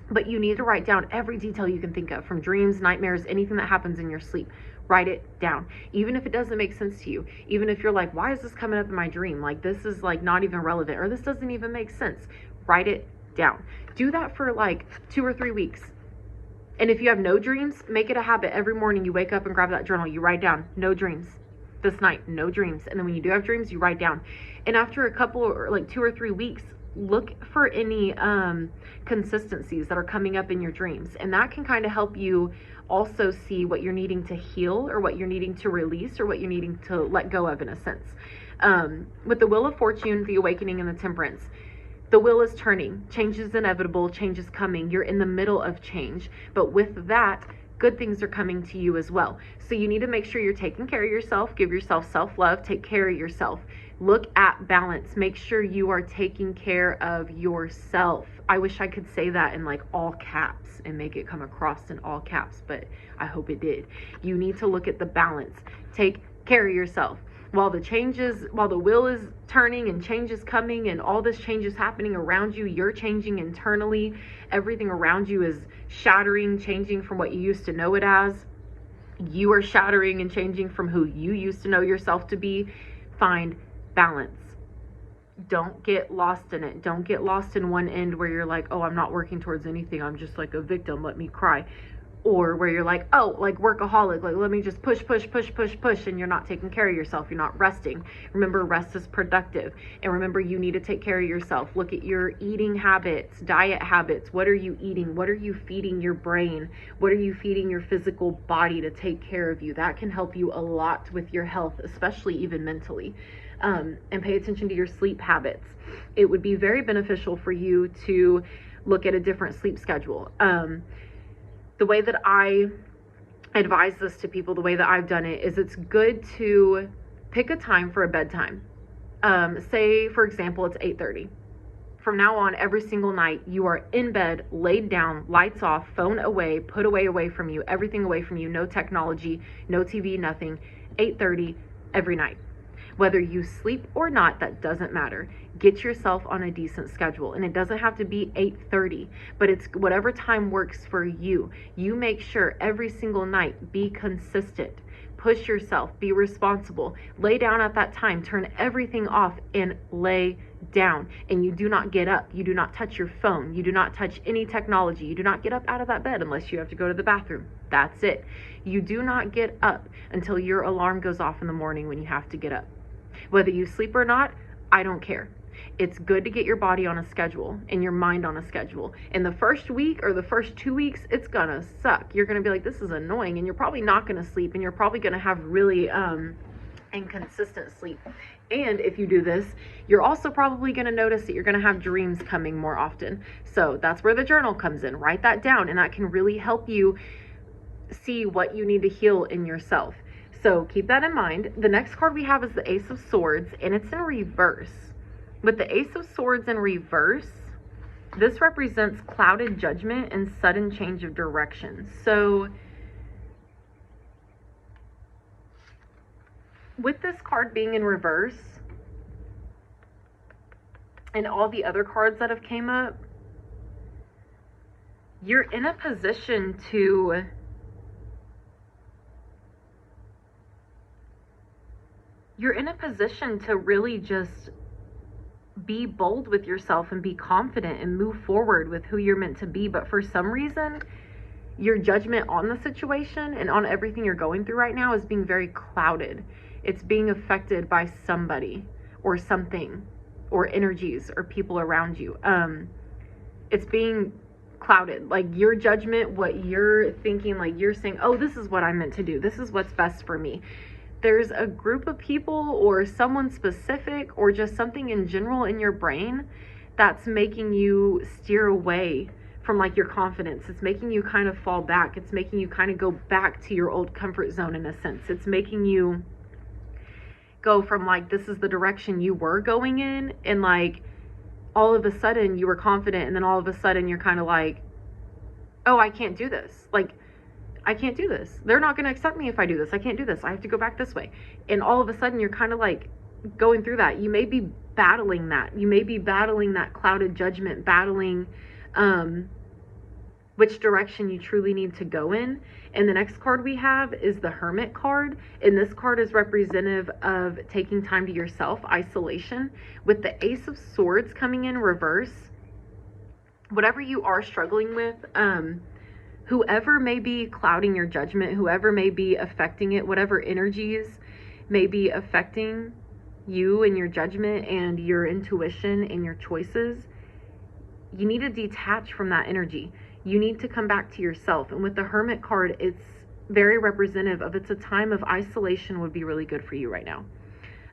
but you need to write down every detail you can think of, from dreams, nightmares, anything that happens in your sleep. Write it down. Even if it doesn't make sense to you, even if you're like, why is this coming up in my dream? Like, this is like not even relevant, or this doesn't even make sense. Write it down. Do that for like 2 or 3 weeks. And if you have no dreams, make it a habit. Every morning you wake up and grab that journal. You write down, no dreams. This night, no dreams. And then when you do have dreams, you write down. And after a couple, or like 2 or 3 weeks, look for any consistencies that are coming up in your dreams. And that can kind of help you also see what you're needing to heal, or what you're needing to release, or what you're needing to let go of, in a sense. With the Wheel of Fortune, the Awakening, and the Temperance, the wheel is turning. Change is inevitable. Change is coming. You're in the middle of change. But with that, good things are coming to you as well. So you need to make sure you're taking care of yourself. Give yourself self-love. Take care of yourself. Look at balance. Make sure you are taking care of yourself. I wish I could say that in like all caps and make it come across in all caps, but I hope it did. You need to look at the balance. Take care of yourself. While the wheel is turning and change is coming and all this change is happening around you, you're changing internally. Everything around you is shattering, changing from what you used to know it as. You are shattering and changing from who you used to know yourself to be. Find balance. Don't get lost in it. Don't get lost in one end where you're like, oh, I'm not working towards anything. I'm just like a victim. Let me cry. Or where you're like, oh, like workaholic, like let me just push, and you're not taking care of yourself. You're not resting. Remember, rest is productive. And remember, you need to take care of yourself. Look at your eating habits, diet habits. What are you eating? What are you feeding your brain? What are you feeding your physical body to take care of you? That can help you a lot with your health, especially even mentally. And pay attention to your sleep habits. It would be very beneficial for you to look at a different sleep schedule. The way that I advise this to people, the way that I've done it, is it's good to pick a time for a bedtime. Say, for example, it's 8:30. From now on, every single night, you are in bed, laid down, lights off, phone away, put away from you, everything away from you, no technology, no TV, nothing. 8:30 every night. Whether you sleep or not, that doesn't matter. Get yourself on a decent schedule. And it doesn't have to be 8:30, but it's whatever time works for you. You make sure every single night, be consistent. push yourself, be responsible, lay down at that time, turn everything off and lay down. And you do not get up. You do not touch your phone. You do not touch any technology. You do not get up out of that bed unless you have to go to the bathroom. That's it. You do not get up until your alarm goes off in the morning when you have to get up. Whether you sleep or not, I don't care. It's good to get your body on a schedule and your mind on a schedule. In the first week or the first 2 weeks, it's gonna suck. You're gonna be like, this is annoying, and you're probably not gonna sleep, and you're probably gonna have really inconsistent sleep. And if you do this, you're also probably gonna notice that you're gonna have dreams coming more often. So that's where the journal comes in. Write that down, and that can really help you see what you need to heal in yourself. So keep that in mind. The next card we have is the Ace of Swords, and it's in reverse. With the Ace of Swords in reverse, this represents clouded judgment and sudden change of direction. So with this card being in reverse and all the other cards that have came up, you're in a position to really just be bold with yourself and be confident and move forward with who you're meant to be. But for some reason, your judgment on the situation and on everything you're going through right now is being very clouded. It's being affected by somebody or something or energies or people around you. It's being clouded. Like your judgment, what you're thinking, like you're saying, oh, this is what I'm meant to do. This is what's best for me. There's a group of people or someone specific or just something in general in your brain that's making you steer away from like your confidence. It's making you kind of fall back. It's making you kind of go back to your old comfort zone in a sense. It's making you go from like, this is the direction you were going in, and like all of a sudden you were confident, and then all of a sudden you're kind of like, oh, I can't do this. Like, I can't do this. They're not going to accept me if I do this. I can't do this. I have to go back this way. And all of a sudden you're kind of like going through that. You may be battling that. You may be battling that clouded judgment, battling which direction you truly need to go in. And the next card we have is the Hermit card. And this card is representative of taking time to yourself, isolation. With the Ace of Swords coming in reverse, whatever you are struggling with, whoever may be clouding your judgment, whoever may be affecting it, whatever energies may be affecting you and your judgment and your intuition and your choices, you need to detach from that energy. You need to come back to yourself. And with the Hermit card, it's very representative of, it's a time of isolation would be really good for you right now,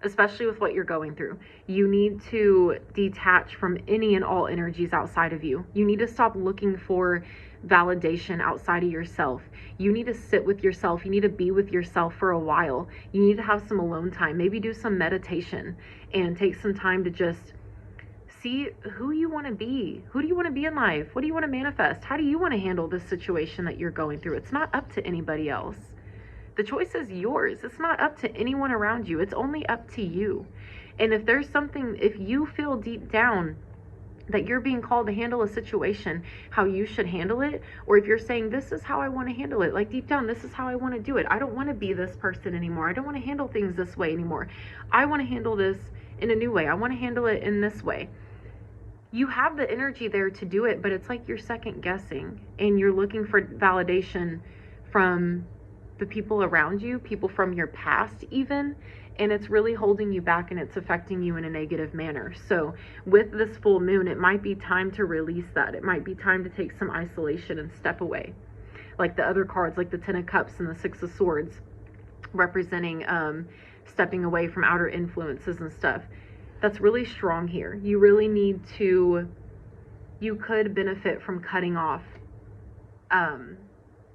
especially with what you're going through. You need to detach from any and all energies outside of you. You need to stop looking for validation outside of yourself. You need to sit with yourself. You need to be with yourself for a while. You need to have some alone time. Maybe do some meditation and take some time to just see who you want to be. Who do you want to be in life? What do you want to manifest? How do you want to handle this situation that you're going through? It's not up to anybody else. The choice is yours. It's not up to anyone around you. It's only up to you. And if there's something, if you feel deep down that you're being called to handle a situation, how you should handle it, or if you're saying, this is how I want to handle it, like deep down, this is how I want to do it. I don't want to be this person anymore. I don't want to handle things this way anymore. I want to handle this in a new way. I want to handle it in this way. You have the energy there to do it, but it's like you're second guessing and you're looking for validation from the people around you, people from your past even, and it's really holding you back and it's affecting you in a negative manner. So with this full moon, it might be time to release that. It might be time to take some isolation and step away. Like the other cards, like the Ten of Cups and the Six of Swords, representing stepping away from outer influences and stuff. That's really strong here. You really need to, you could benefit from cutting off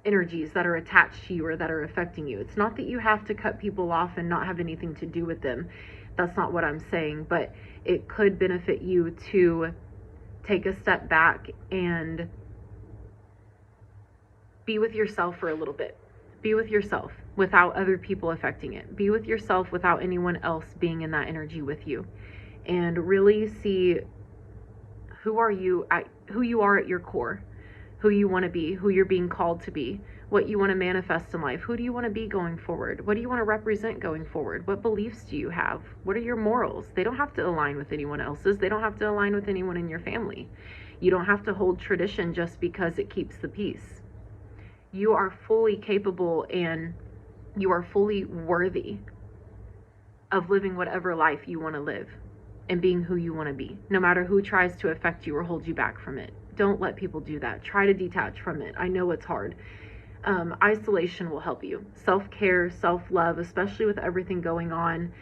energies that are attached to you or that are affecting you. It's not that you have to cut people off and not have anything to do with them. That's not what I'm saying, but it could benefit you to take a step back and be with yourself for a little bit. Be with yourself without other people affecting it. Be with yourself without anyone else being in that energy with you. And really see who you are at your core. who you want to be, who you're being called to be, what you want to manifest in life. Who do you want to be going forward? What do you want to represent going forward? What beliefs do you have? What are your morals? They don't have to align with anyone else's. They don't have to align with anyone in your family. You don't have to hold tradition just because it keeps the peace. You are fully capable and you are fully worthy of living whatever life you want to live and being who you want to be, no matter who tries to affect you or hold you back from it. Don't let people do that. Try to detach from it. I know it's hard. Isolation will help you. Self-care, self-love, especially with everything going on.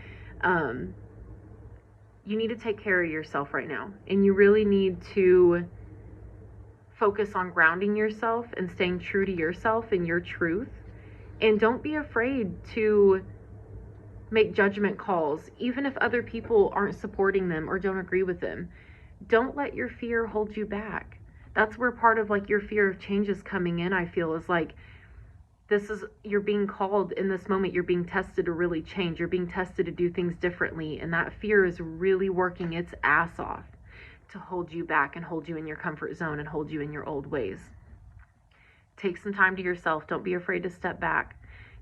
You need to take care of yourself right now. And you really need to focus on grounding yourself and staying true to yourself and your truth. And don't be afraid to make judgment calls, even if other people aren't supporting them or don't agree with them. Don't let your fear hold you back. That's where part of like your fear of change is coming in, I feel, is like, you're being called in this moment, you're being tested to really change, you're being tested to do things differently, and that fear is really working its ass off to hold you back and hold you in your comfort zone and hold you in your old ways. Take some time to yourself. Don't be afraid to step back.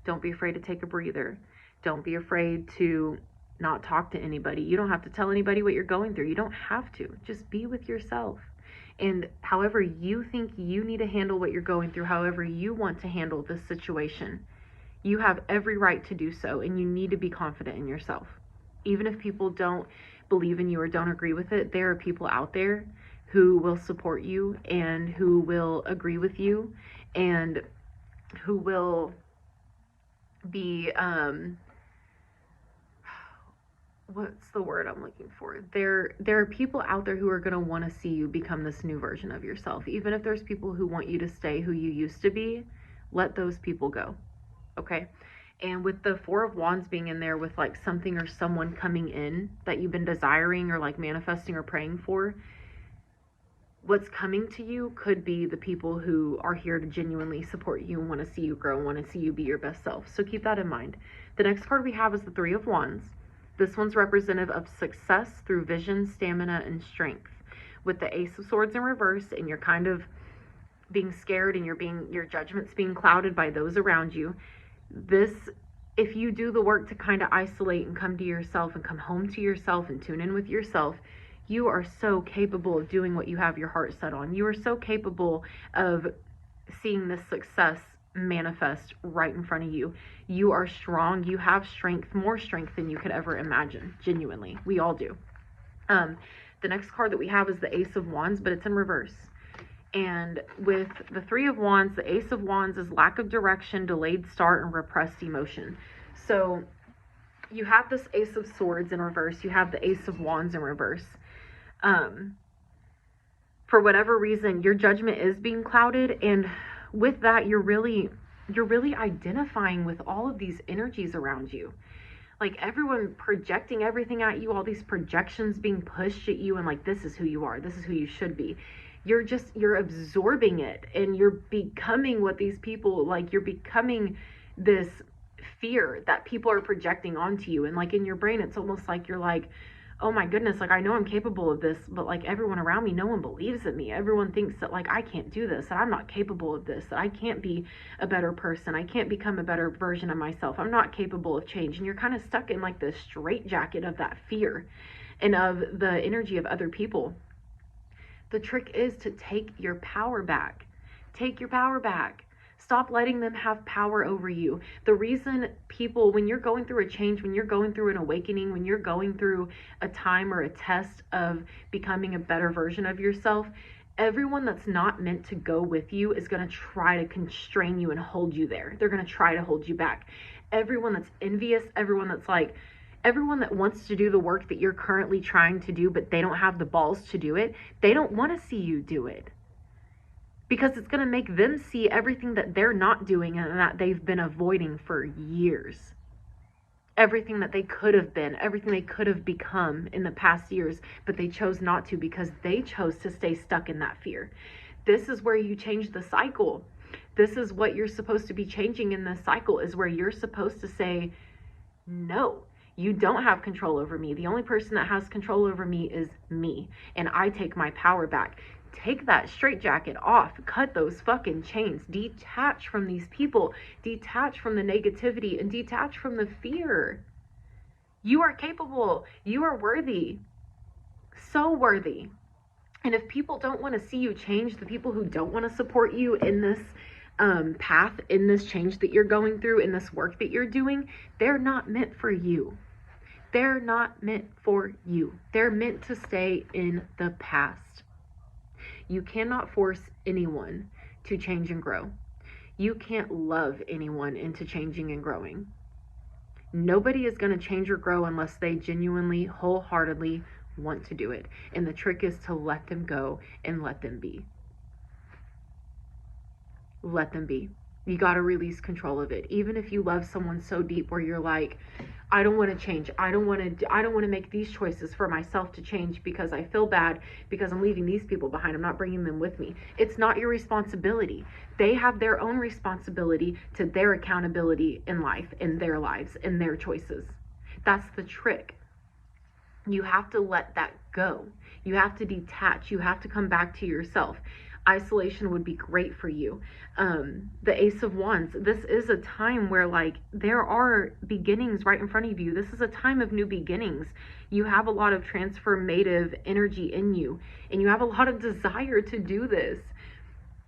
Don't be afraid to take a breather. Don't be afraid to not talk to anybody. You don't have to tell anybody what you're going through. You don't have to. Just be with yourself. And however you think you need to handle what you're going through, however you want to handle this situation, you have every right to do so, and you need to be confident in yourself. Even if people don't believe in you or don't agree with it, there are people out there who will support you and who will agree with you and who will be, what's the word I'm looking for? There are people out there who are going to want to see you become this new version of yourself. Even if there's people who want you to stay who you used to be, let those people go. Okay? And with the Four of Wands being in there with like something or someone coming in that you've been desiring or like manifesting or praying for, what's coming to you could be the people who are here to genuinely support you and want to see you grow and want to see you be your best self. So keep that in mind. The next card we have is the Three of Wands. This one's representative of success through vision, stamina, and strength. With the Ace of Swords in reverse, and you're kind of being scared and your judgment's being clouded by those around you. If you do the work to kind of isolate and come to yourself and come home to yourself and tune in with yourself, you are so capable of doing what you have your heart set on. You are so capable of seeing this success manifest right in front of you. You are strong. You have strength, more strength than you could ever imagine. Genuinely. We all do. The next card that we have is the Ace of Wands, but it's in reverse. And with the Three of Wands, the Ace of Wands is lack of direction, delayed start, and repressed emotion. So you have this Ace of Swords in reverse. You have the Ace of Wands in reverse. For whatever reason, your judgment is being clouded, and with that, you're really identifying with all of these energies around you. Like everyone projecting everything at you, all these projections being pushed at you, and like, this is who you are, this is who you should be. You're absorbing it, and you're becoming what these people, like, you're becoming this fear that people are projecting onto you. And like in your brain, it's almost like you're like, oh my goodness, like I know I'm capable of this, but like everyone around me, no one believes in me. Everyone thinks that like I can't do this, that I'm not capable of this, that I can't be a better person, I can't become a better version of myself, I'm not capable of change. And you're kind of stuck in like this straitjacket of that fear and of the energy of other people. The trick is to take your power back. Take your power back. Stop letting them have power over you. The reason people, when you're going through a change, when you're going through an awakening, when you're going through a time or a test of becoming a better version of yourself, everyone that's not meant to go with you is going to try to constrain you and hold you there. They're going to try to hold you back. Everyone that's envious, everyone that wants to do the work that you're currently trying to do, but they don't have the balls to do it, they don't want to see you do it. Because it's going to make them see everything that they're not doing and that they've been avoiding for years. Everything that they could have been, everything they could have become in the past years, but they chose not to because they chose to stay stuck in that fear. This is where you change the cycle. This is what you're supposed to be changing in this cycle, is where you're supposed to say, no, you don't have control over me. The only person that has control over me is me, and I take my power back. take that straitjacket off, cut those fucking chains, detach from these people, detach from the negativity, and detach from the fear. You are capable. You are worthy. So worthy. And if people don't want to see you change, the people who don't want to support you in this path, in this change that you're going through, in this work that you're doing, they're not meant for you. They're not meant for you. They're meant to stay in the past. You cannot force anyone to change and grow. You can't love anyone into changing and growing. Nobody is going to change or grow unless they genuinely, wholeheartedly want to do it. And the trick is to let them go and let them be. Let them be. You got to release control of it. Even if you love someone so deep where you're like, I don't want to change. I don't want to make these choices for myself to change because I feel bad because I'm leaving these people behind. I'm not bringing them with me. It's not your responsibility. They have their own responsibility to their accountability in life, in their lives, in their choices. That's the trick. You have to let that go. You have to detach. You have to come back to yourself. Isolation would be great for you. The Ace of Wands, this is a time where like there are beginnings right in front of you. This is a time of new beginnings. You have a lot of transformative energy in you, and you have a lot of desire to do this,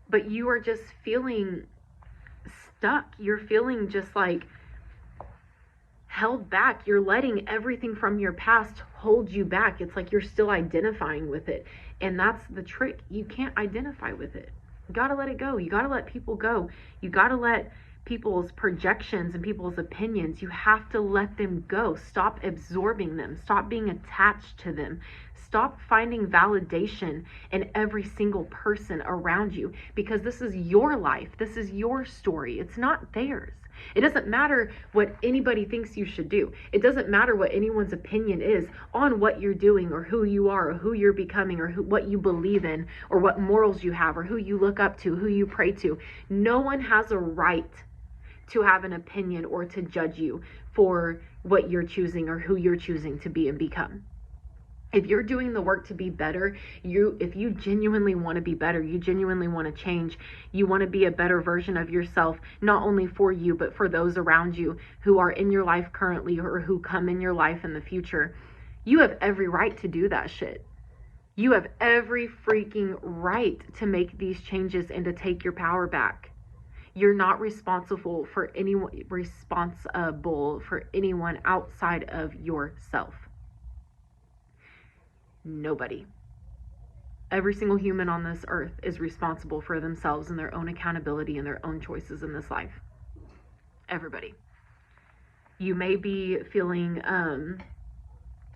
but you are just feeling stuck. You're feeling just like held back. You're letting everything from your past hold you back. It's like you're still identifying with it. And that's the trick. You can't identify with it. You got to let it go. You got to let people go. You got to let people's projections and people's opinions, you have to let them go. Stop absorbing them. Stop being attached to them. Stop finding validation in every single person around you, because this is your life. This is your story. It's not theirs. It doesn't matter what anybody thinks you should do. It doesn't matter what anyone's opinion is on what you're doing or who you are or who you're becoming or what you believe in or what morals you have or who you look up to, who you pray to. No one has a right to have an opinion or to judge you for what you're choosing or who you're choosing to be and become. If you're doing the work to be better, if you genuinely want to be better, you genuinely want to change, you want to be a better version of yourself, not only for you, but for those around you who are in your life currently or who come in your life in the future, you have every right to do that shit. You have every freaking right to make these changes and to take your power back. You're not responsible for anyone outside of yourself. Nobody. Every single human on this earth is responsible for themselves and their own accountability and their own choices in this life. Everybody. You may be feeling,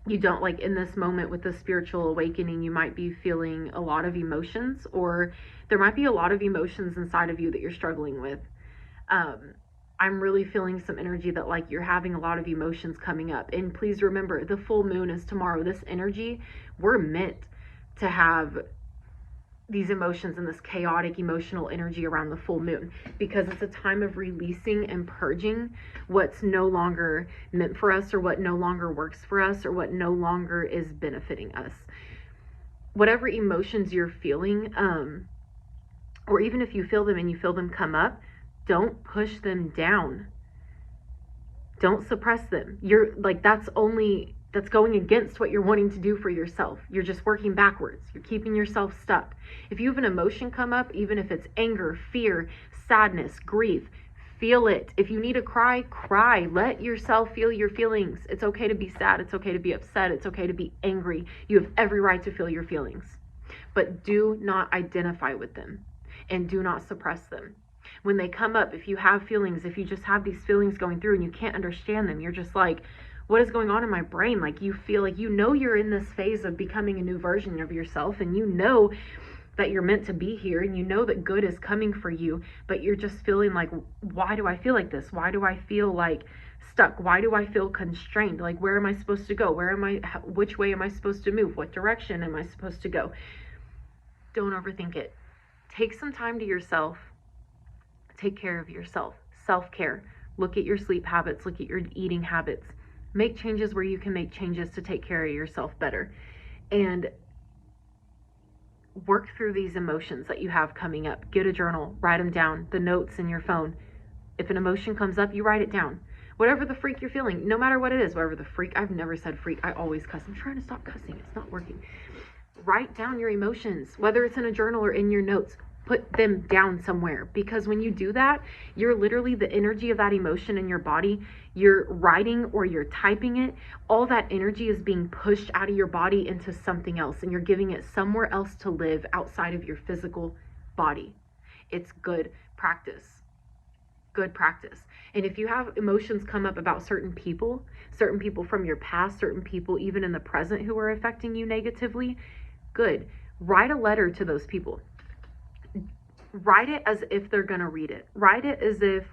you don't like in this moment with the spiritual awakening, you might be feeling a lot of emotions, or there might be a lot of emotions inside of you that you're struggling with. I'm really feeling some energy that like you're having a lot of emotions coming up. And please remember, the full moon is tomorrow. This energy, we're meant to have these emotions and this chaotic emotional energy around the full moon, because it's a time of releasing and purging what's no longer meant for us or what no longer works for us or what no longer is benefiting us. Whatever emotions you're feeling, or even if you feel them and you feel them come up, don't push them down. Don't suppress them. You're like, that's going against what you're wanting to do for yourself. You're just working backwards. You're keeping yourself stuck. If you have an emotion come up, even if it's anger, fear, sadness, grief, feel it. If you need to cry, cry. Let yourself feel your feelings. It's okay to be sad. It's okay to be upset. It's okay to be angry. You have every right to feel your feelings. But do not identify with them and do not suppress them. When they come up, if you have feelings, if you just have these feelings going through and you can't understand them, you're just like, what is going on in my brain? Like, you feel like, you're in this phase of becoming a new version of yourself, and you know that you're meant to be here, and you know that good is coming for you, but you're just feeling like, why do I feel like this? Why do I feel like stuck? Why do I feel constrained? Like, where am I supposed to go? Which way am I supposed to move? What direction am I supposed to go? Don't overthink it. Take some time to yourself. Take care of yourself. Self-care. Look at your sleep habits. Look at your eating habits. Make changes where you can make changes to take care of yourself better. And work through these emotions that you have coming up. Get a journal, write them down, the notes in your phone. If an emotion comes up, you write it down. Whatever the freak you're feeling, no matter what it is, whatever the freak, I've never said freak, I always cuss. I'm trying to stop cussing, it's not working. Write down your emotions, whether it's in a journal or in your notes. Put them down somewhere, because when you do that, you're literally, the energy of that emotion in your body, you're writing or you're typing it, all that energy is being pushed out of your body into something else, and you're giving it somewhere else to live outside of your physical body. It's good practice. Good practice. And if you have emotions come up about certain people from your past, certain people even in the present who are affecting you negatively, good. Write a letter to those people. Write it as if they're going to read it. Write it as if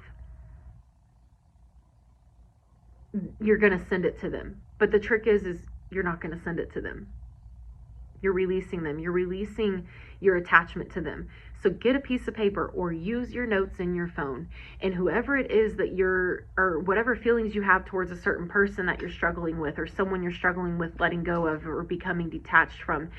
you're going to send it to them. But the trick is you're not going to send it to them. You're releasing them. You're releasing your attachment to them. So get a piece of paper or use your notes in your phone, and whoever it is that or whatever feelings you have towards a certain person that you're struggling with, or someone you're struggling with letting go of or becoming detached from,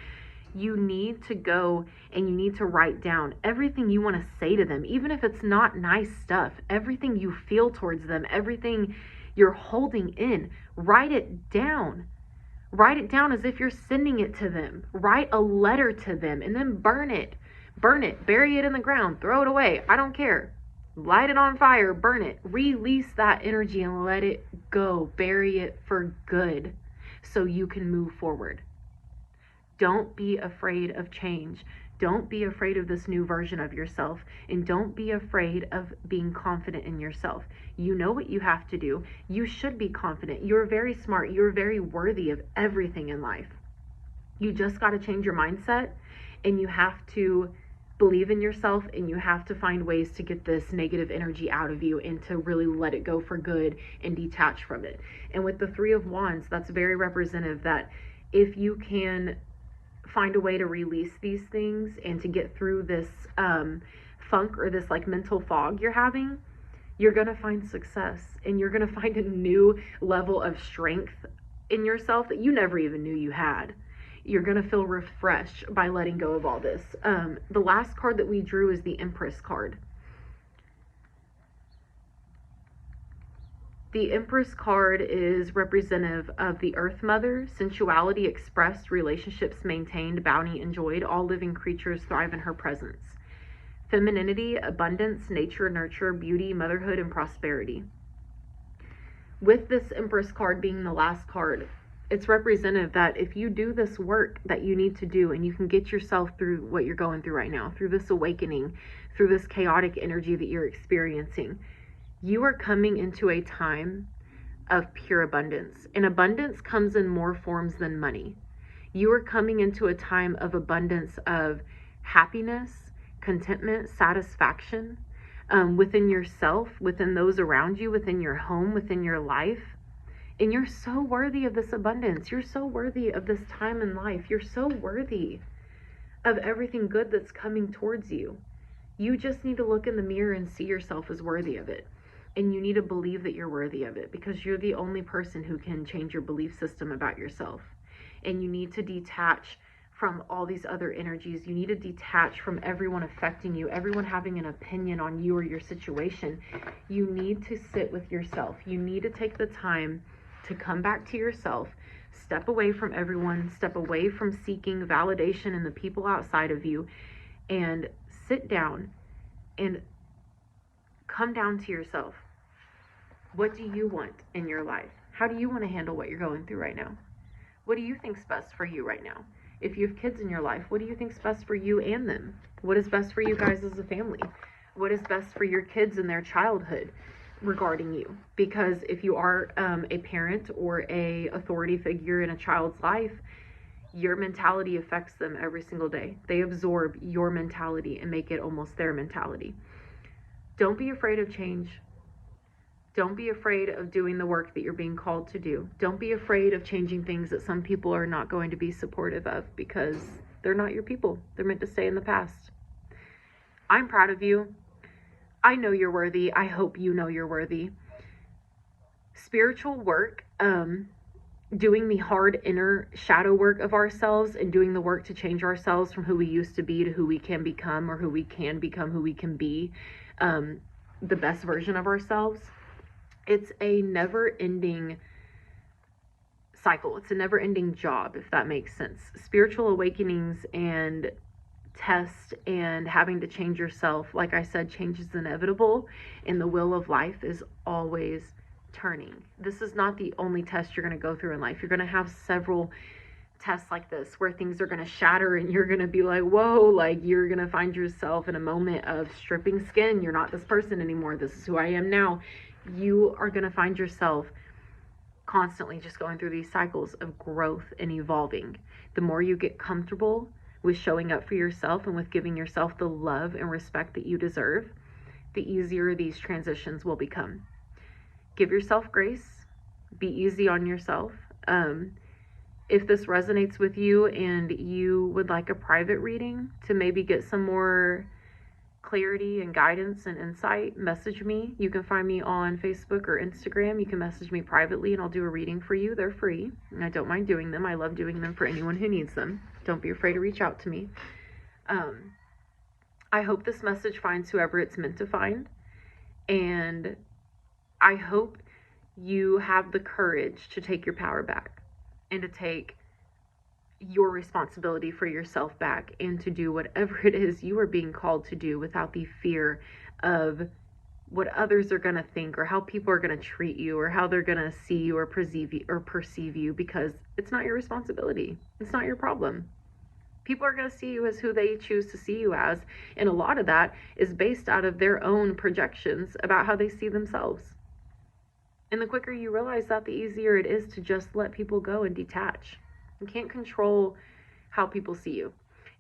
you need to go and you need to write down everything you want to say to them, even if it's not nice stuff, everything you feel towards them, everything you're holding in, write it down. Write it down as if you're sending it to them. Write a letter to them and then burn it. Burn it, bury it in the ground, throw it away. I don't care. Light it on fire, burn it. Release that energy and let it go. Bury it for good so you can move forward. Don't be afraid of change. Don't be afraid of this new version of yourself, and don't be afraid of being confident in yourself. You know what you have to do. You should be confident. You're very smart. You're very worthy of everything in life. You just got to change your mindset, and you have to believe in yourself, and you have to find ways to get this negative energy out of you and to really let it go for good and detach from it. And with the Three of Wands, that's very representative that if you can find a way to release these things and to get through this funk or this like mental fog you're having, you're going to find success, and you're going to find a new level of strength in yourself that you never even knew you had. You're going to feel refreshed by letting go of all this. The last card that we drew is the Empress card. The Empress card is representative of the Earth Mother, sensuality expressed, relationships maintained, bounty enjoyed. All living creatures thrive in her presence. Femininity, abundance, nature, nurture, beauty, motherhood, and prosperity. With this Empress card being the last card, it's representative that if you do this work that you need to do, and you can get yourself through what you're going through right now, through this awakening, through this chaotic energy that you're experiencing, you are coming into a time of pure abundance. And abundance comes in more forms than money. You are coming into a time of abundance of happiness, contentment, satisfaction within yourself, within those around you, within your home, within your life. And you're so worthy of this abundance. You're so worthy of this time in life. You're so worthy of everything good that's coming towards you. You just need to look in the mirror and see yourself as worthy of it. And you need to believe that you're worthy of it, because you're the only person who can change your belief system about yourself. And you need to detach from all these other energies. You need to detach from everyone affecting you, everyone having an opinion on you or your situation. You need to sit with yourself. You need to take the time to come back to yourself, step away from everyone, step away from seeking validation in the people outside of you, and sit down and come down to yourself. What do you want in your life? How do you want to handle what you're going through right now? What do you think's best for you right now? If you have kids in your life, what do you think's best for you and them? What is best for you guys as a family? What is best for your kids in their childhood regarding you? Because if you are a parent or a authority figure in a child's life, your mentality affects them every single day. They absorb your mentality and make it almost their mentality. Don't be afraid of change. Don't be afraid of doing the work that you're being called to do. Don't be afraid of changing things that some people are not going to be supportive of, because they're not your people. They're meant to stay in the past. I'm proud of you. I know you're worthy. I hope you know you're worthy. Spiritual work doing the hard inner shadow work of ourselves and doing the work to change ourselves from who we used to be to who we can become, or who we can become, who we can be, the best version of ourselves. It's a never ending cycle. It's a never ending job, if that makes sense. Spiritual awakenings and tests and having to change yourself, like I said, change is inevitable, and the wheel of life is always turning. This is not the only test you're going to go through in life. You're going to have several tests like this where things are going to shatter and you're going to be like, whoa, like you're going to find yourself in a moment of stripping skin. You're not this person anymore. This is who I am now. You are going to find yourself constantly just going through these cycles of growth and evolving. The more you get comfortable with showing up for yourself and with giving yourself the love and respect that you deserve, the easier these transitions will become. Give yourself grace. Be easy on yourself. If this resonates with you and you would like a private reading to maybe get some more clarity and guidance and insight, message me. You can find me on Facebook or Instagram. You can message me privately and I'll do a reading for you. They're free and I don't mind doing them. I love doing them for anyone who needs them. Don't be afraid to reach out to me. I hope this message finds whoever it's meant to find, and I hope you have the courage to take your power back and to take your responsibility for yourself back and to do whatever it is you are being called to do without the fear of what others are going to think or how people are going to treat you or how they're going to see you or perceive you, because it's not your responsibility. It's not your problem. People are going to see you as who they choose to see you as, and a lot of that is based out of their own projections about how they see themselves. And the quicker you realize that, the easier it is to just let people go and detach. You can't control how people see you.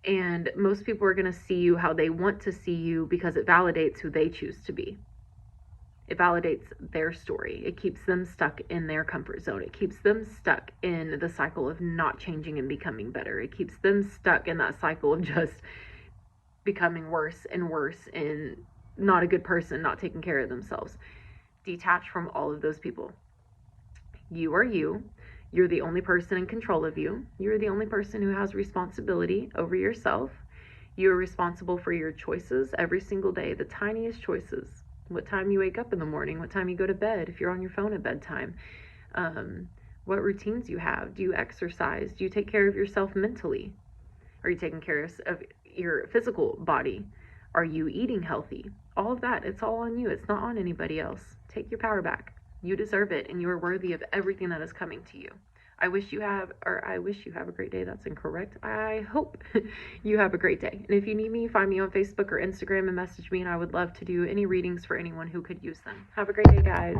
And most people are going to see you how they want to see you because it validates who they choose to be. It validates their story. It keeps them stuck in their comfort zone. It keeps them stuck in the cycle of not changing and becoming better. It keeps them stuck in that cycle of just becoming worse and worse and not a good person, not taking care of themselves. Detach from all of those people. You are you. You're the only person in control of you. You're the only person who has responsibility over yourself. You're responsible for your choices every single day, the tiniest choices. What time you wake up in the morning, what time you go to bed, if you're on your phone at bedtime, what routines you have. Do you exercise? Do you take care of yourself mentally? Are you taking care of your physical body? Are you eating healthy? All of that, it's all on you. It's not on anybody else. Take your power back. You deserve it, and you are worthy of everything that is coming to you. I wish you have a great day. That's incorrect. I hope you have a great day. And if you need me, find me on Facebook or Instagram and message me, and I would love to do any readings for anyone who could use them. Have a great day, guys.